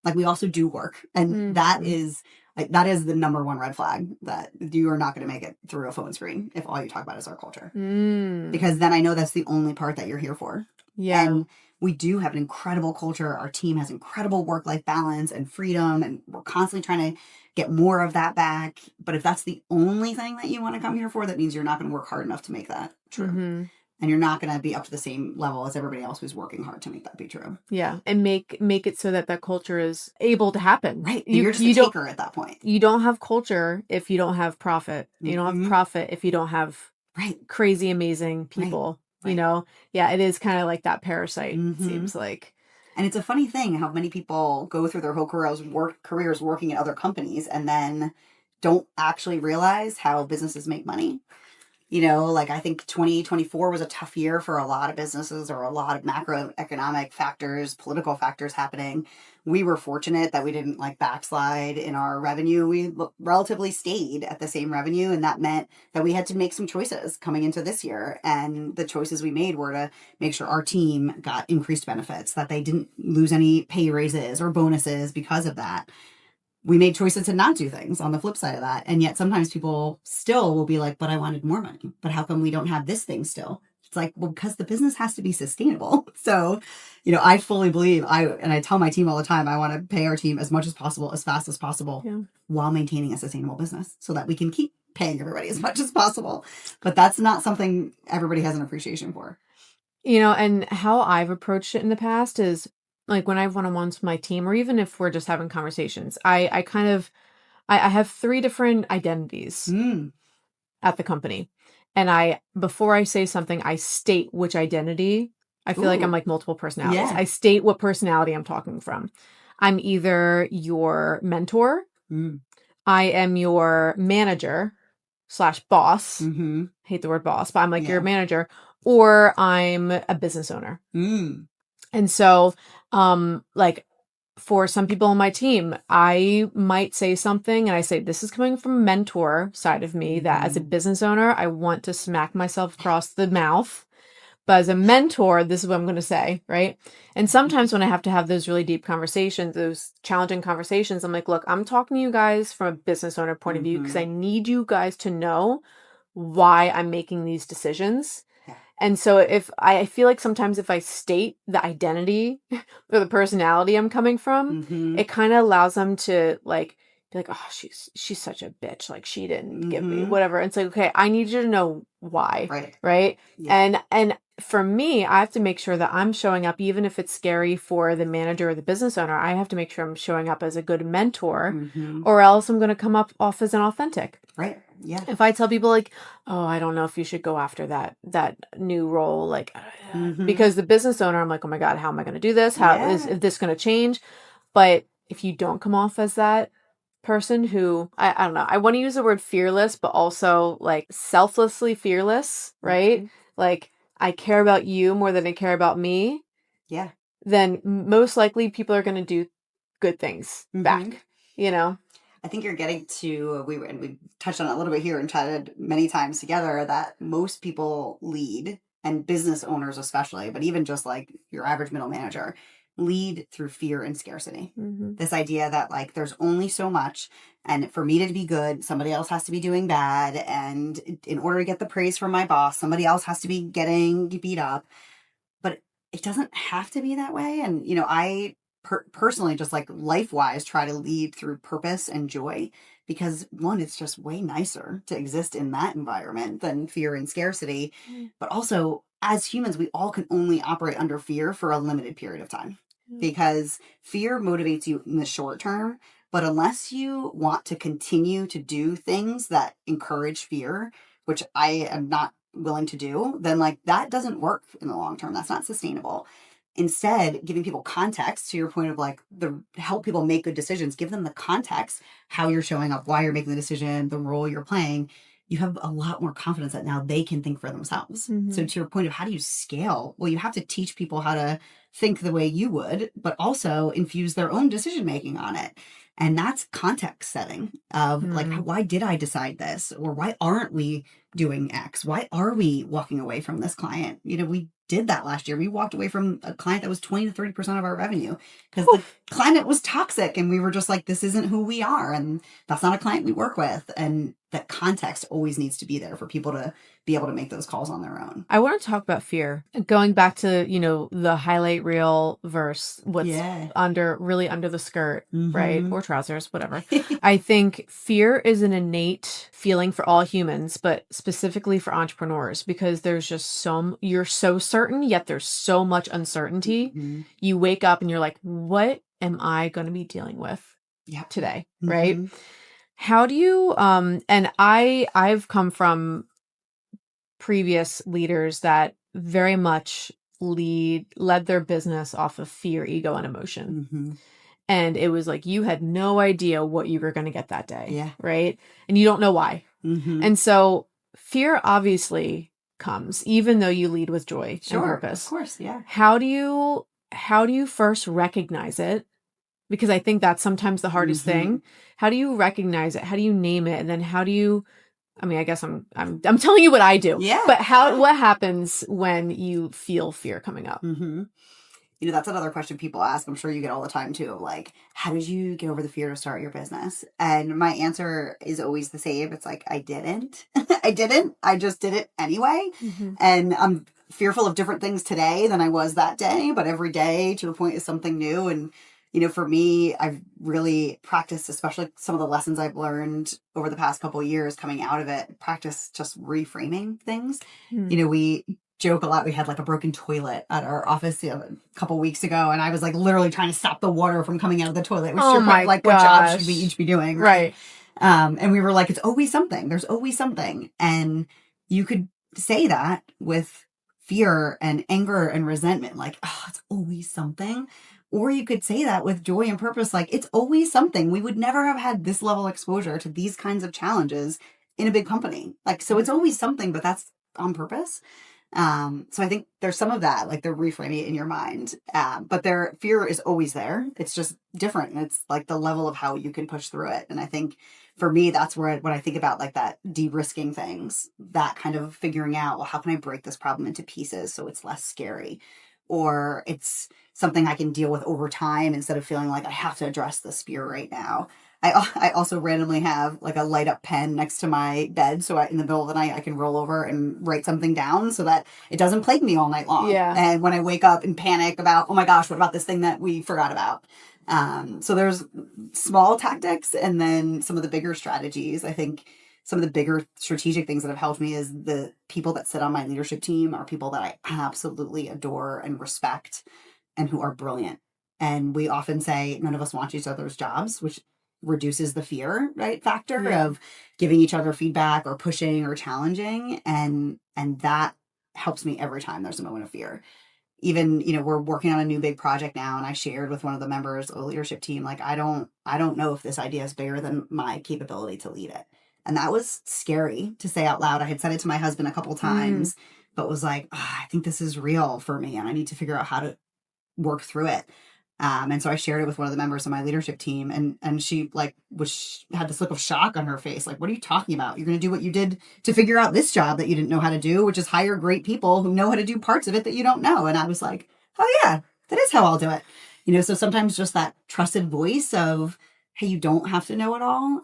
Like we also do work. And that is the number one red flag, that you are not going to make it through a phone screen if all you talk about is our culture. Because then I know that's the only part that you're here for. Yeah. And we do have an incredible culture. Our team has incredible work-life balance and freedom, and we're constantly trying to get more of that back. But if that's the only thing that you want to come here for, that means you're not going to work hard enough to make that true. And you're not going to be up to the same level as everybody else who's working hard to make that be true. Yeah. And make it so that culture is able to happen. Right. You're just a taker at that point. You don't have culture if you don't have profit. You don't have profit if you don't have crazy, amazing people. You know? Yeah, it is kind of like that parasite, it seems like. And it's a funny thing how many people go through their whole careers working at other companies and then don't actually realize how businesses make money. You know, like I think 2024 was a tough year for a lot of businesses, or a lot of macroeconomic factors, political factors happening. We were fortunate that we didn't like backslide in our revenue. We relatively stayed at the same revenue, and that meant that we had to make some choices coming into this year. And the choices we made were to make sure our team got increased benefits, that they didn't lose any pay raises or bonuses because of that. We made choices to not do things on the flip side of that. And yet sometimes people still will be like, but I wanted more money. But how come we don't have this thing still? It's like, well, because the business has to be sustainable. So, you know, I fully believe and I tell my team all the time, I want to pay our team as much as possible, as fast as possible, while maintaining a sustainable business so that we can keep paying everybody as much as possible. But that's not something everybody has an appreciation for. You know, and how I've approached it in the past is, like when I have one-on-ones with my team, or even if we're just having conversations, I have 3 different identities at the company. And before I say something, I state which identity. I feel like I'm like multiple personalities. I state what personality I'm talking from. I'm either your mentor. I am your manager / boss. Hate the word boss, but I'm like your manager, or I'm a business owner. And so, like for some people on my team, I might say something and I say, this is coming from a mentor side of me, that as a business owner, I want to smack myself across the mouth. But as a mentor, this is what I'm going to say, right? And sometimes when I have to have those really deep conversations, those challenging conversations, I'm like, look, I'm talking to you guys from a business owner point of view, because I need you guys to know why I'm making these decisions. And so if I feel like sometimes if I state the identity or the personality I'm coming from, Mm-hmm. it kind of allows them to like be like, oh, she's such a bitch. Like she didn't give me Mm-hmm. whatever. And it's like, okay, I need you to know why. Right. Right. Yeah. And for me, I have to make sure that I'm showing up, even if it's scary for the manager or the business owner. I have to make sure I'm showing up as a good mentor, Mm-hmm. or else I'm going to come up off as inauthentic. Right. Yeah. If I tell people like, oh, I don't know if you should go after that new role, like, Mm-hmm. because the business owner, I'm like, oh my God, how am I going to do this? How is Yeah. this going to change? But if you don't come off as that person who, I don't know, I want to use the word fearless, but also like selflessly fearless, right? Mm-hmm. Like, I care about you more than I care about me, Yeah. then most likely people are going to do good things Mm-hmm. back, you know? I think you're getting to we touched on it a little bit here and chatted many times together that most people lead, and business owners especially, but even just like your average middle manager lead through fear and scarcity. Mm-hmm. This idea that like there's only so much, and for me to be good, somebody else has to be doing bad, and in order to get the praise from my boss, somebody else has to be getting beat up. But it doesn't have to be that way. And, I personally, just like life wise, try to lead through purpose and joy because, one, it's just way nicer to exist in that environment than fear and scarcity. But also, as humans, we all can only operate under fear for a limited period of time because fear motivates you in the short term. But unless you want to continue to do things that encourage fear, which I am not willing to do, then like that doesn't work in the long term. That's not sustainable. Instead, giving people context to your point of like the help people make good decisions, give them the context, how you're showing up, why you're making the decision, the role you're playing. You have a lot more confidence that now they can think for themselves. Mm-hmm. So to your point of how do you scale? Well, you have to teach people how to think the way you would, but also infuse their own decision making on it. And that's context setting of like, why did I decide this? Or why aren't we doing X? Why are we walking away from this client? We did that last year. We walked away from a client that was 20 to 30% of our revenue because the client was toxic and we were just like, this isn't who we are. And that's not a client we work with. And that context always needs to be there for people to be able to make those calls on their own. I want to talk about fear. Going back to, the highlight reel verse, what's really under the skirt, right? Or trousers, whatever. I think fear is an innate feeling for all humans, but specifically for entrepreneurs, because there's just you're so certain, yet there's so much uncertainty. You wake up and you're like, what am I going to be dealing with today? Right? How do you, and I've come from previous leaders that very much led their business off of fear, ego, and emotion. And it was like you had no idea what you were going to get that day. Right. And you don't know why. And so fear obviously comes, even though you lead with joy and purpose. Of course. Yeah. How do you first recognize it? Because I think that's sometimes the hardest thing. How do you recognize it? How do you name it? And then how do you, I guess I'm telling you what I do. Yeah. But what happens when you feel fear coming up? That's another question people ask. I'm sure you get all the time too. Like, how did you get over the fear to start your business? And my answer is always the same. It's like, I didn't. I just did it anyway. And I'm fearful of different things today than I was that day. But every day, to your point, is something new. And, for me, I've really practiced, especially some of the lessons I've learned over the past couple of years coming out of it, practice just reframing things. We joke a lot. We had like a broken toilet at our office a couple weeks ago, and I was like literally trying to stop the water from coming out of the toilet. Which like, what job should we each be doing? Right. And we were like, it's always something. There's always something. And you could say that with fear and anger and resentment, like, oh, it's always something. Or you could say that with joy and purpose, like, it's always something. We would never have had this level of exposure to these kinds of challenges in a big company. Like, so it's always something, but that's on purpose. So I think there's some of that, like the reframing it in your mind. But their fear is always there. It's just different. And it's like the level of how you can push through it. And I think for me, that's where when I think about like that de-risking things, that kind of figuring out, well, how can I break this problem into pieces so it's less scary? Or it's something I can deal with over time instead of feeling like I have to address this fear right now. I also randomly have like a light up pen next to my bed. So in the middle of the night, I can roll over and write something down so that it doesn't plague me all night long. Yeah. And when I wake up and panic about, oh my gosh, what about this thing that we forgot about? So there's small tactics and then some of the bigger strategies. I think some of the bigger strategic things that have helped me is the people that sit on my leadership team are people that I absolutely adore and respect and who are brilliant. And we often say none of us want each other's jobs, which reduces the fear, right, factor of giving each other feedback or pushing or challenging. And that helps me every time there's a moment of fear. Even, we're working on a new big project now, and I shared with one of the members of the leadership team, like, I don't know if this idea is bigger than my capability to lead it. And that was scary to say out loud. I had said it to my husband a couple times, but was like, I think this is real for me and I need to figure out how to work through it. And so I shared it with one of the members of my leadership team, and she like had this look of shock on her face. Like, what are you talking about? You're going to do what you did to figure out this job that you didn't know how to do, which is hire great people who know how to do parts of it that you don't know. And I was like, oh yeah, that is how I'll do it. So sometimes just that trusted voice of, hey, you don't have to know it all.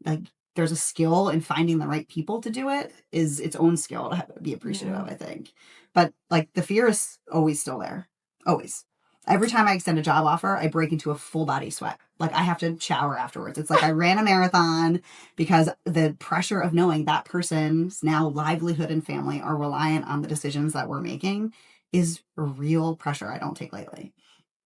Like there's a skill in finding the right people to do it is its own skill to be appreciative of, I think. But like the fear is always still there. Always. Every time I extend a job offer, I break into a full body sweat. Like I have to shower afterwards. It's like I ran a marathon because the pressure of knowing that person's now livelihood and family are reliant on the decisions that we're making is real pressure I don't take lightly.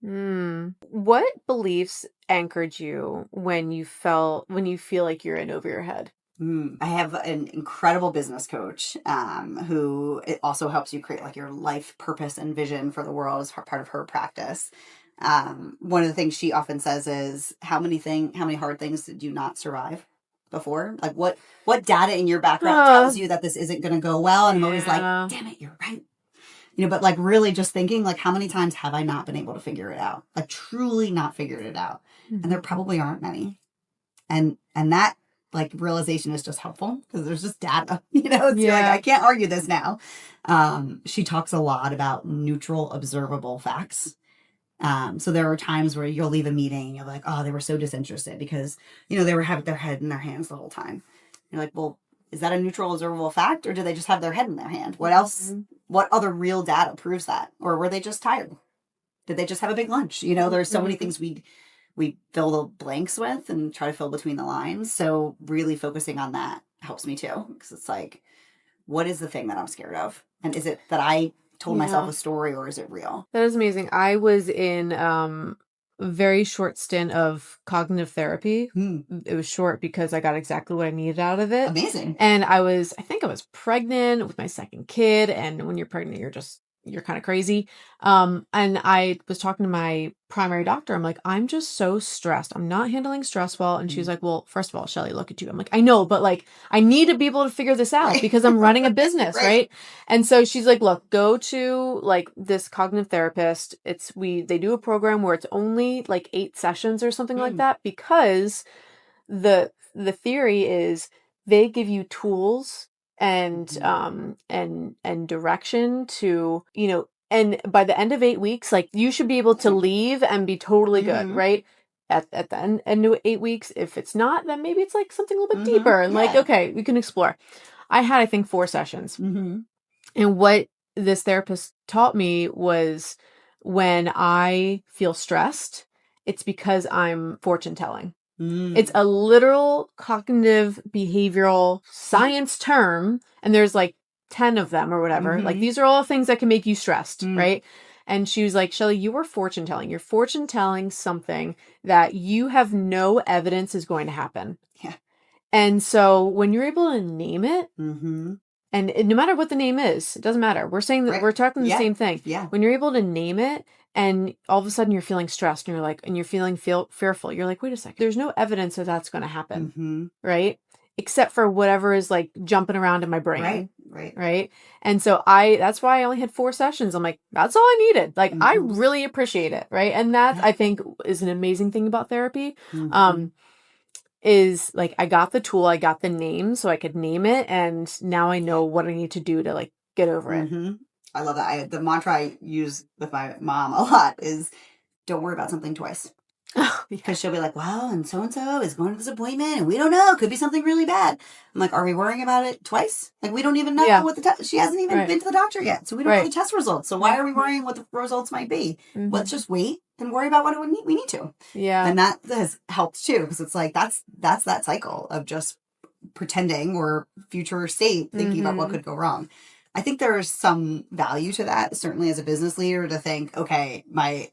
What beliefs anchored you when you feel like you're in over your head? I have an incredible business coach who it also helps you create like your life purpose and vision for the world as part of her practice. One of the things she often says is how many hard things did you not survive before? Like what data in your background tells you that this isn't going to go well? And I'm always like, damn it, you're right. But like really just thinking like how many times have I not been able to figure it out? Like truly not figured it out. And there probably aren't many. And that like realization is just helpful because there's just data, it's like, I can't argue this now. She talks a lot about neutral observable facts. So there are times where you'll leave a meeting and you're like, oh, they were so disinterested because, they were having their head in their hands the whole time. You're like, well, is that a neutral observable fact or do they just have their head in their hand? What else, what other real data proves that? Or were they just tired? Did they just have a big lunch? There's so many things we fill the blanks with and try to fill between the lines. So really focusing on that helps me too. Because it's like, what is the thing that I'm scared of? And is it that I told myself a story or is it real? That is amazing. I was in a very short stint of cognitive therapy. It was short because I got exactly what I needed out of it. Amazing. And I think I was pregnant with my second kid. And when you're pregnant, you're kind of crazy. And I was talking to my primary doctor. I'm like, I'm just so stressed. I'm not handling stress well. And she was like, well, first of all, Shelly, look at you. I'm like, I know, but like, I need to be able to figure this out because I'm running a business. Right. And so she's like, look, go to like this cognitive therapist. They do a program where it's only like 8 sessions or something like that, because the theory is they give you tools and direction to, and by the end of 8 weeks, like you should be able to leave and be totally good, right? At the end of 8 weeks, if it's not, then maybe it's like something a little bit deeper and like, okay, we can explore. I had, I think, 4 sessions. And what this therapist taught me was when I feel stressed, it's because I'm fortune telling. It's a literal cognitive behavioral science term, and there's like 10 of them or whatever. Like these are all things that can make you stressed, right? And she was like, Shelly, you are fortune telling. You're fortune telling something that you have no evidence is going to happen. Yeah. And so when you're able to name it, and no matter what the name is, it doesn't matter. We're saying that we're talking the same thing. Yeah. When you're able to name it and all of a sudden you're feeling stressed and you're feeling fearful, you're like, wait a second, there's no evidence that that's going to happen. Right. Except for whatever is like jumping around in my brain. Right. And so that's why I only had 4 sessions. I'm like, that's all I needed. Like, I really appreciate it. Right. And that I think is an amazing thing about therapy. Is like, I got the tool, I got the name so I could name it. And now I know what I need to do to like get over it. I love that. The mantra I use with my mom a lot is don't worry about something twice. Because she'll be like, well, and so is going to this appointment and we don't know. Could be something really bad. I'm like, are we worrying about it twice? Like, we don't even know Yeah. what she hasn't even been to the doctor yet. So we don't know the Right. test results. So why are we worrying what the results might be? Let's just wait and worry about what we need to. Yeah. And that has helped too. Because it's like, that's that cycle of just pretending or future state thinking about what could go wrong. I think there's some value to that, certainly as a business leader, to think, okay, my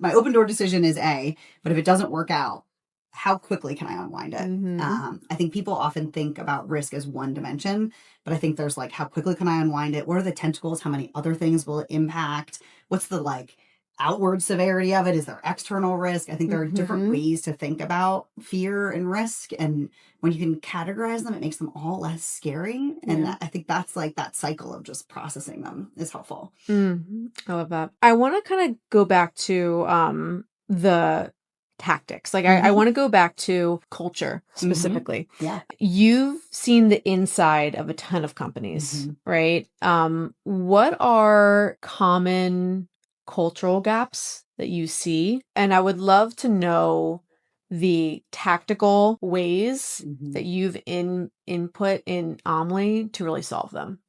open door decision is A, but if it doesn't work out, how quickly can I unwind it? I think people often think about risk as one dimension, but I think there's like, how quickly can I unwind it? What are the tentacles? How many other things will it impact? What's the like outward severity of it? Is there external risk? I think there are different ways to think about fear and risk, and when you can categorize them, it makes them all less scary. And I think that's like that cycle of just processing them is helpful. I love that. I want to kind of go back to the tactics. Like I want to go back to culture specifically. Yeah. You've seen the inside of a ton of companies, right? What are common cultural gaps that you see? And I would love to know the tactical ways that you've input in Omlie to really solve them.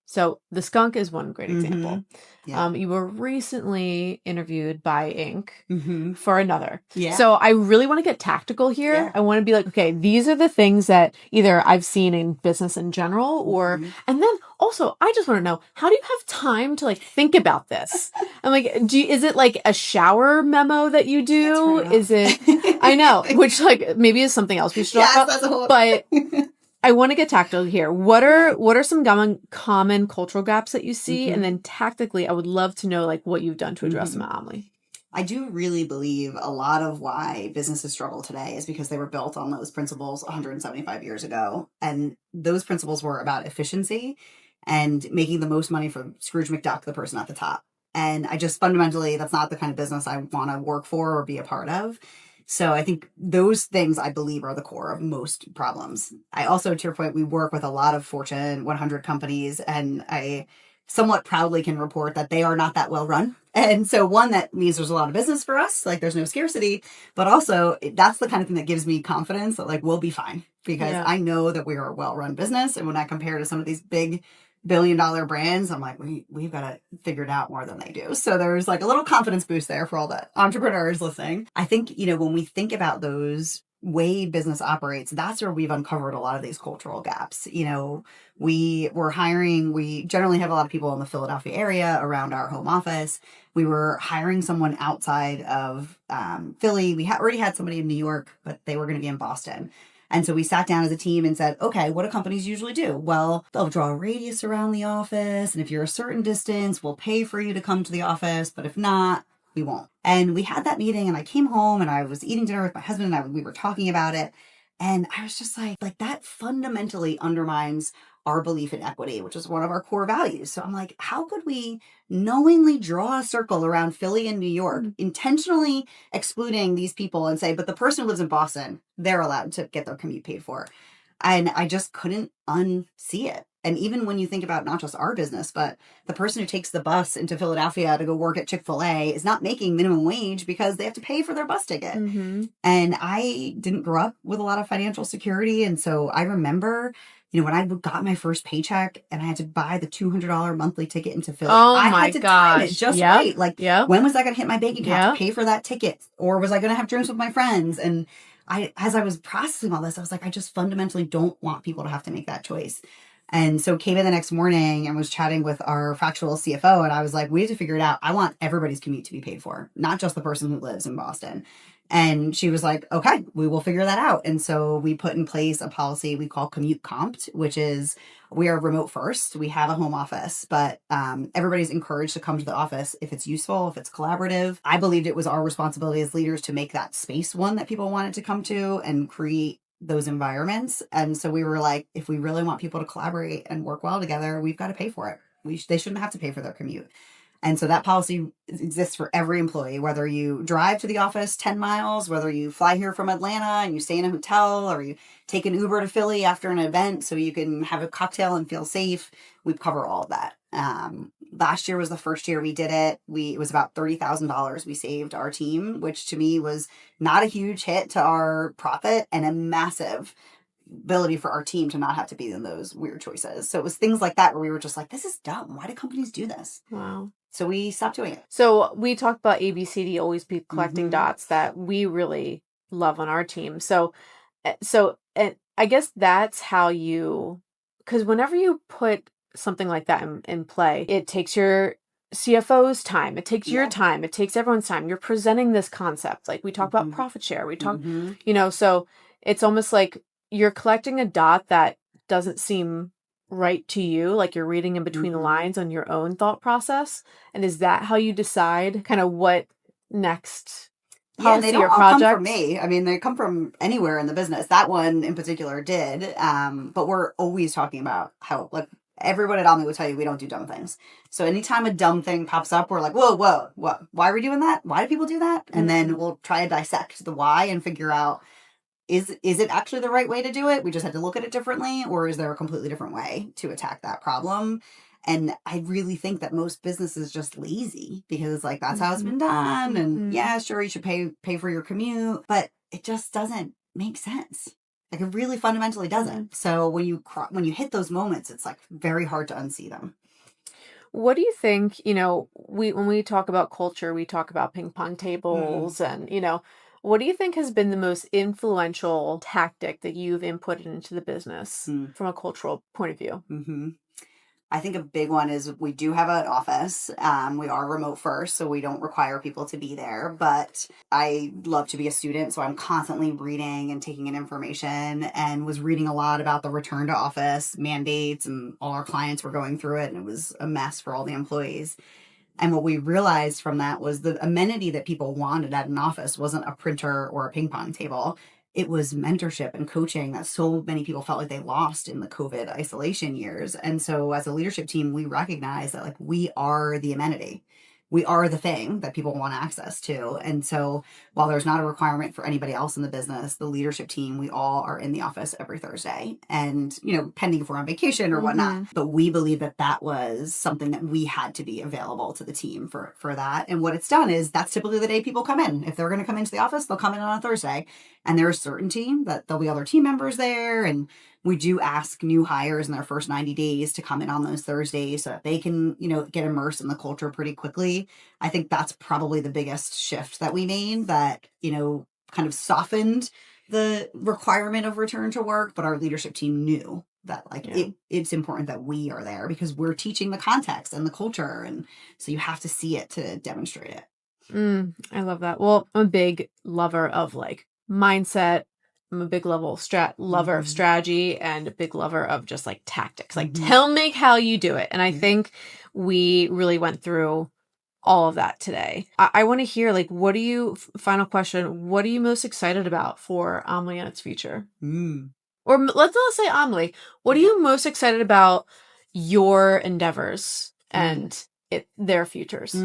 So the skunk is one great example. Yeah. You were recently interviewed by Inc. For another. Yeah. So I really want to get tactical here. Yeah. I want to be like, okay, these are the things that either I've seen in business in general or, and then also I just want to know, how do you have time to like think about this? I'm like, is it like a shower memo that you do? Is it, I know, which like maybe is something else we should talk about, that's a whole but I want to get tactical here. What are some common cultural gaps that you see? And then tactically, I would love to know like what you've done to address them at Omlie. I do really believe a lot of why businesses struggle today is because they were built on those principles 175 years ago. And those principles were about efficiency and making the most money for Scrooge McDuck, the person at the top. And I just fundamentally, that's not the kind of business I want to work for or be a part of. So I think those things I believe are the core of most problems. I also, to your point, we work with a lot of Fortune 100 companies, and I somewhat proudly can report that they are not that well run. And so one, that means there's a lot of business for us, like there's no scarcity, but also that's the kind of thing that gives me confidence that like we'll be fine, because I know that we are a well-run business. And when I compare to some of these big billion-dollar brands, I'm like, we've got it figured out more than they do. So there's like a little confidence boost there for all the entrepreneurs listening. I think, when we think about those way business operates, that's where we've uncovered a lot of these cultural gaps. We were hiring, we generally have a lot of people in the Philadelphia area around our home office. We were hiring someone outside of Philly. We already had somebody in New York, but they were going to be in Boston. And so we sat down as a team and said, okay, what do companies usually do? Well, they'll draw a radius around the office. And if you're a certain distance, we'll pay for you to come to the office. But if not, we won't. And we had that meeting, and I came home and I was eating dinner with my husband, and we were talking about it. And I was just like that fundamentally undermines our belief in equity, which is one of our core values. So I'm like, how could we knowingly draw a circle around Philly and New York, intentionally excluding these people and say, but the person who lives in Boston, they're allowed to get their commute paid for. And I just couldn't unsee it. And even when you think about not just our business, but the person who takes the bus into Philadelphia to go work at Chick-fil-A is not making minimum wage because they have to pay for their bus ticket. And I didn't grow up with a lot of financial security. And so I remember, when I got my first paycheck and I had to buy the $200 monthly ticket into Philly, I had to time it just right. Like, when was I going to hit my bank account to pay for that ticket? Or was I going to have drinks with my friends? And as I was processing all this, I was like, I just fundamentally don't want people to have to make that choice. And so came in the next morning and was chatting with our fractional CFO. And I was like, we have to figure it out. I want everybody's commute to be paid for, not just the person who lives in Boston. And she was like, okay, we will figure that out. And so we put in place a policy we call commute comped, which is we are remote first. We have a home office, but everybody's encouraged to come to the office if it's useful, if it's collaborative. I believed it was our responsibility as leaders to make that space one that people wanted to come to and create those environments. And so we were like, if we really want people to collaborate and work well together, we've got to pay for it. They shouldn't have to pay for their commute. And so that policy exists for every employee, whether you drive to the office 10 miles, whether you fly here from Atlanta and you stay in a hotel, or you take an Uber to Philly after an event so you can have a cocktail and feel safe. We cover all of that. Last year was the first year we did it. It was about $30,000 we saved our team, which to me was not a huge hit to our profit and a massive ability for our team to not have to be in those weird choices. So it was things like that where we were just like, this is dumb. Why do companies do this? Wow. So we stopped doing it. So we talked about ABCD, always be collecting Mm-hmm. dots, that we really love on our team. So I guess that's how because whenever you put something like that in play, it takes your CFO's time, it takes your Yeah. time, it takes everyone's time. You're presenting this concept. Like we talk about Mm-hmm. profit share, we talk, Mm-hmm. so it's almost like you're collecting a dot that doesn't seem right to you, like you're reading in between the Mm-hmm. lines on your own thought process. And is that how you decide kind of what next Yeah, and they policy don't or all come from project? me. I mean, they come from anywhere in the business. That one in particular did. But we're always talking about how, like, everyone at Omni will tell you we don't do dumb things. So anytime a dumb thing pops up, we're like, whoa, whoa, what? Why are we doing that? Why do people do that? And then we'll try to dissect the why and figure out, is it actually the right way to do it? We just had to look at it differently, or is there a completely different way to attack that problem? And I really think that most businesses just lazy because it's like that's how it's been done. And yeah, sure, you should pay for your commute, but it just doesn't make sense. Like it really fundamentally doesn't. So when you hit those moments, it's like very hard to unsee them. What do you think, when we talk about culture, we talk about ping pong Mm. tables and, what do you think has been the most influential tactic that you've inputted into the business Mm. from a cultural point of view? Mm-hmm. I think a big one is we do have an office. We are remote first, so we don't require people to be there. But I love to be a student, so I'm constantly reading and taking in information and was reading a lot about the return to office mandates, and all our clients were going through it, and it was a mess for all the employees. And what we realized from that was the amenity that people wanted at an office wasn't a printer or a ping pong table. It was mentorship and coaching that so many people felt like they lost in the COVID isolation years. And so as a leadership team, we recognize that like we are the amenity. We are the thing that people want access to. And so while there's not a requirement for anybody else in the business, the leadership team, we all are in the office every Thursday and, pending if we're on vacation or whatnot. But we believe that that was something that we had to be available to the team for that. And what it's done is that's typically the day people come in. If they're going to come into the office, they'll come in on a Thursday, and there's certainty that there'll be other team members there. And we do ask new hires in their first 90 days to come in on those Thursdays so that they can, get immersed in the culture pretty quickly. I think that's probably the biggest shift that we made that, kind of softened the requirement of return to work, but our leadership team knew that it's important that we are there because we're teaching the context and the culture. And so you have to see it to demonstrate it. I love that. Well, I'm a big lover of like mindset. I'm a big lover of strategy and a big lover of just like tactics. Like tell me how you do it. And I think we really went through all of that today. I want to hear like final question, what are you most excited about for Omlie and its future? Or let's say Omlie. What are you most excited about your endeavors and their futures?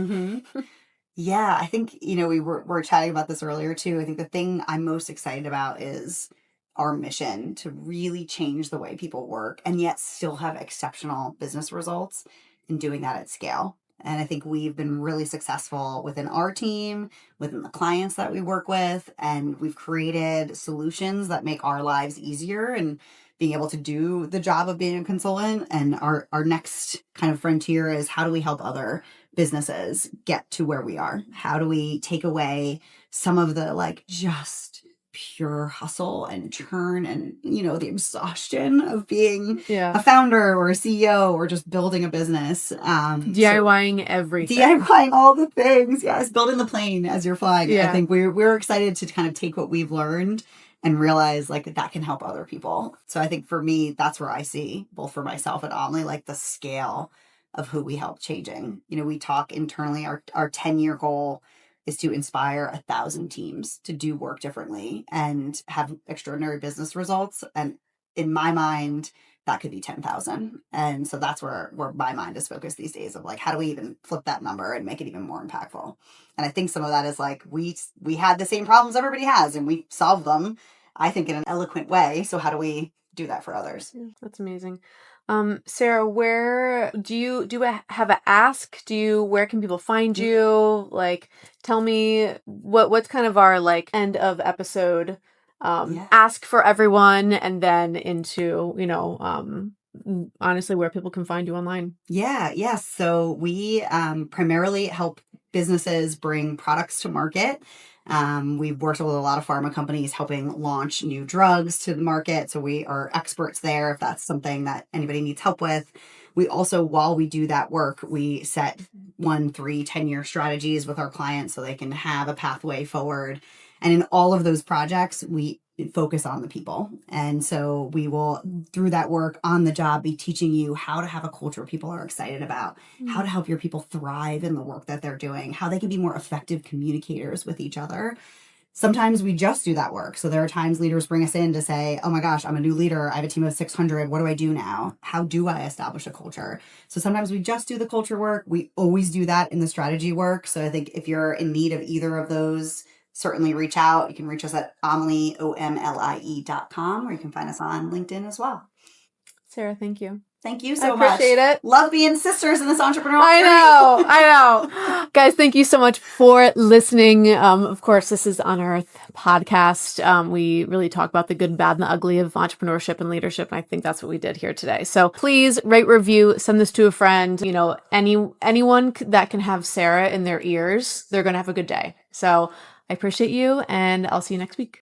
Yeah, I think, we're chatting about this earlier too. I think the thing I'm most excited about is our mission to really change the way people work and yet still have exceptional business results and doing that at scale. And I think we've been really successful within our team, within the clients that we work with, and we've created solutions that make our lives easier and being able to do the job of being a consultant. And our next kind of frontier is how do we help other businesses get to where we are? How do we take away some of the like just pure hustle and churn and the exhaustion of being a founder or a CEO or just building a business, DIYing everything, DIYing all the things, yes, building the plane as you're flying. I think we're excited to kind of take what we've learned and realize like that can help other people. So I think for me, that's where I see both for myself and Omni, like the scale of who we help changing. We talk internally, our 10-year goal is to inspire 1,000 teams to do work differently and have extraordinary business results. And in my mind, that could be 10,000. And so that's where my mind is focused these days, of like, how do we even flip that number and make it even more impactful? And I think some of that is like, we had the same problems everybody has, and we solved them, I think, in an eloquent way. So how do we do that for others? Yeah, that's amazing. Sarah, where do you have a ask? Where can people find you? Like, tell me what's kind of our like end of episode ask for everyone, and then into, honestly, where people can find you online. Yes. So we primarily help businesses bring products to market. We've worked with a lot of pharma companies helping launch new drugs to the market. So we are experts there if that's something that anybody needs help with. We also, while we do that work, we set 1, 3, 10-year strategies with our clients so they can have a pathway forward. And in all of those projects, we focus on the people. And so we will, through that work on the job, be teaching you how to have a culture people are excited about, how to help your people thrive in the work that they're doing, how they can be more effective communicators with each other. Sometimes we just do that work. So there are times leaders bring us in to say, oh my gosh, I'm a new leader. I have a team of 600. What do I do now? How do I establish a culture? So sometimes we just do the culture work. We always do that in the strategy work. So I think if you're in need of either of those, certainly reach out. You can reach us at Omlie, OMLIE.com, or you can find us on LinkedIn as well. Sarah, thank you. Thank you so much. I appreciate it. Love being sisters in this entrepreneurial journey. I know. Guys, thank you so much for listening. Of course, this is Unearth podcast. We really talk about the good, bad, and the ugly of entrepreneurship and leadership. And I think that's what we did here today. So please rate, review, send this to a friend. Anyone that can have Sarah in their ears, they're going to have a good day. So I appreciate you, and I'll see you next week.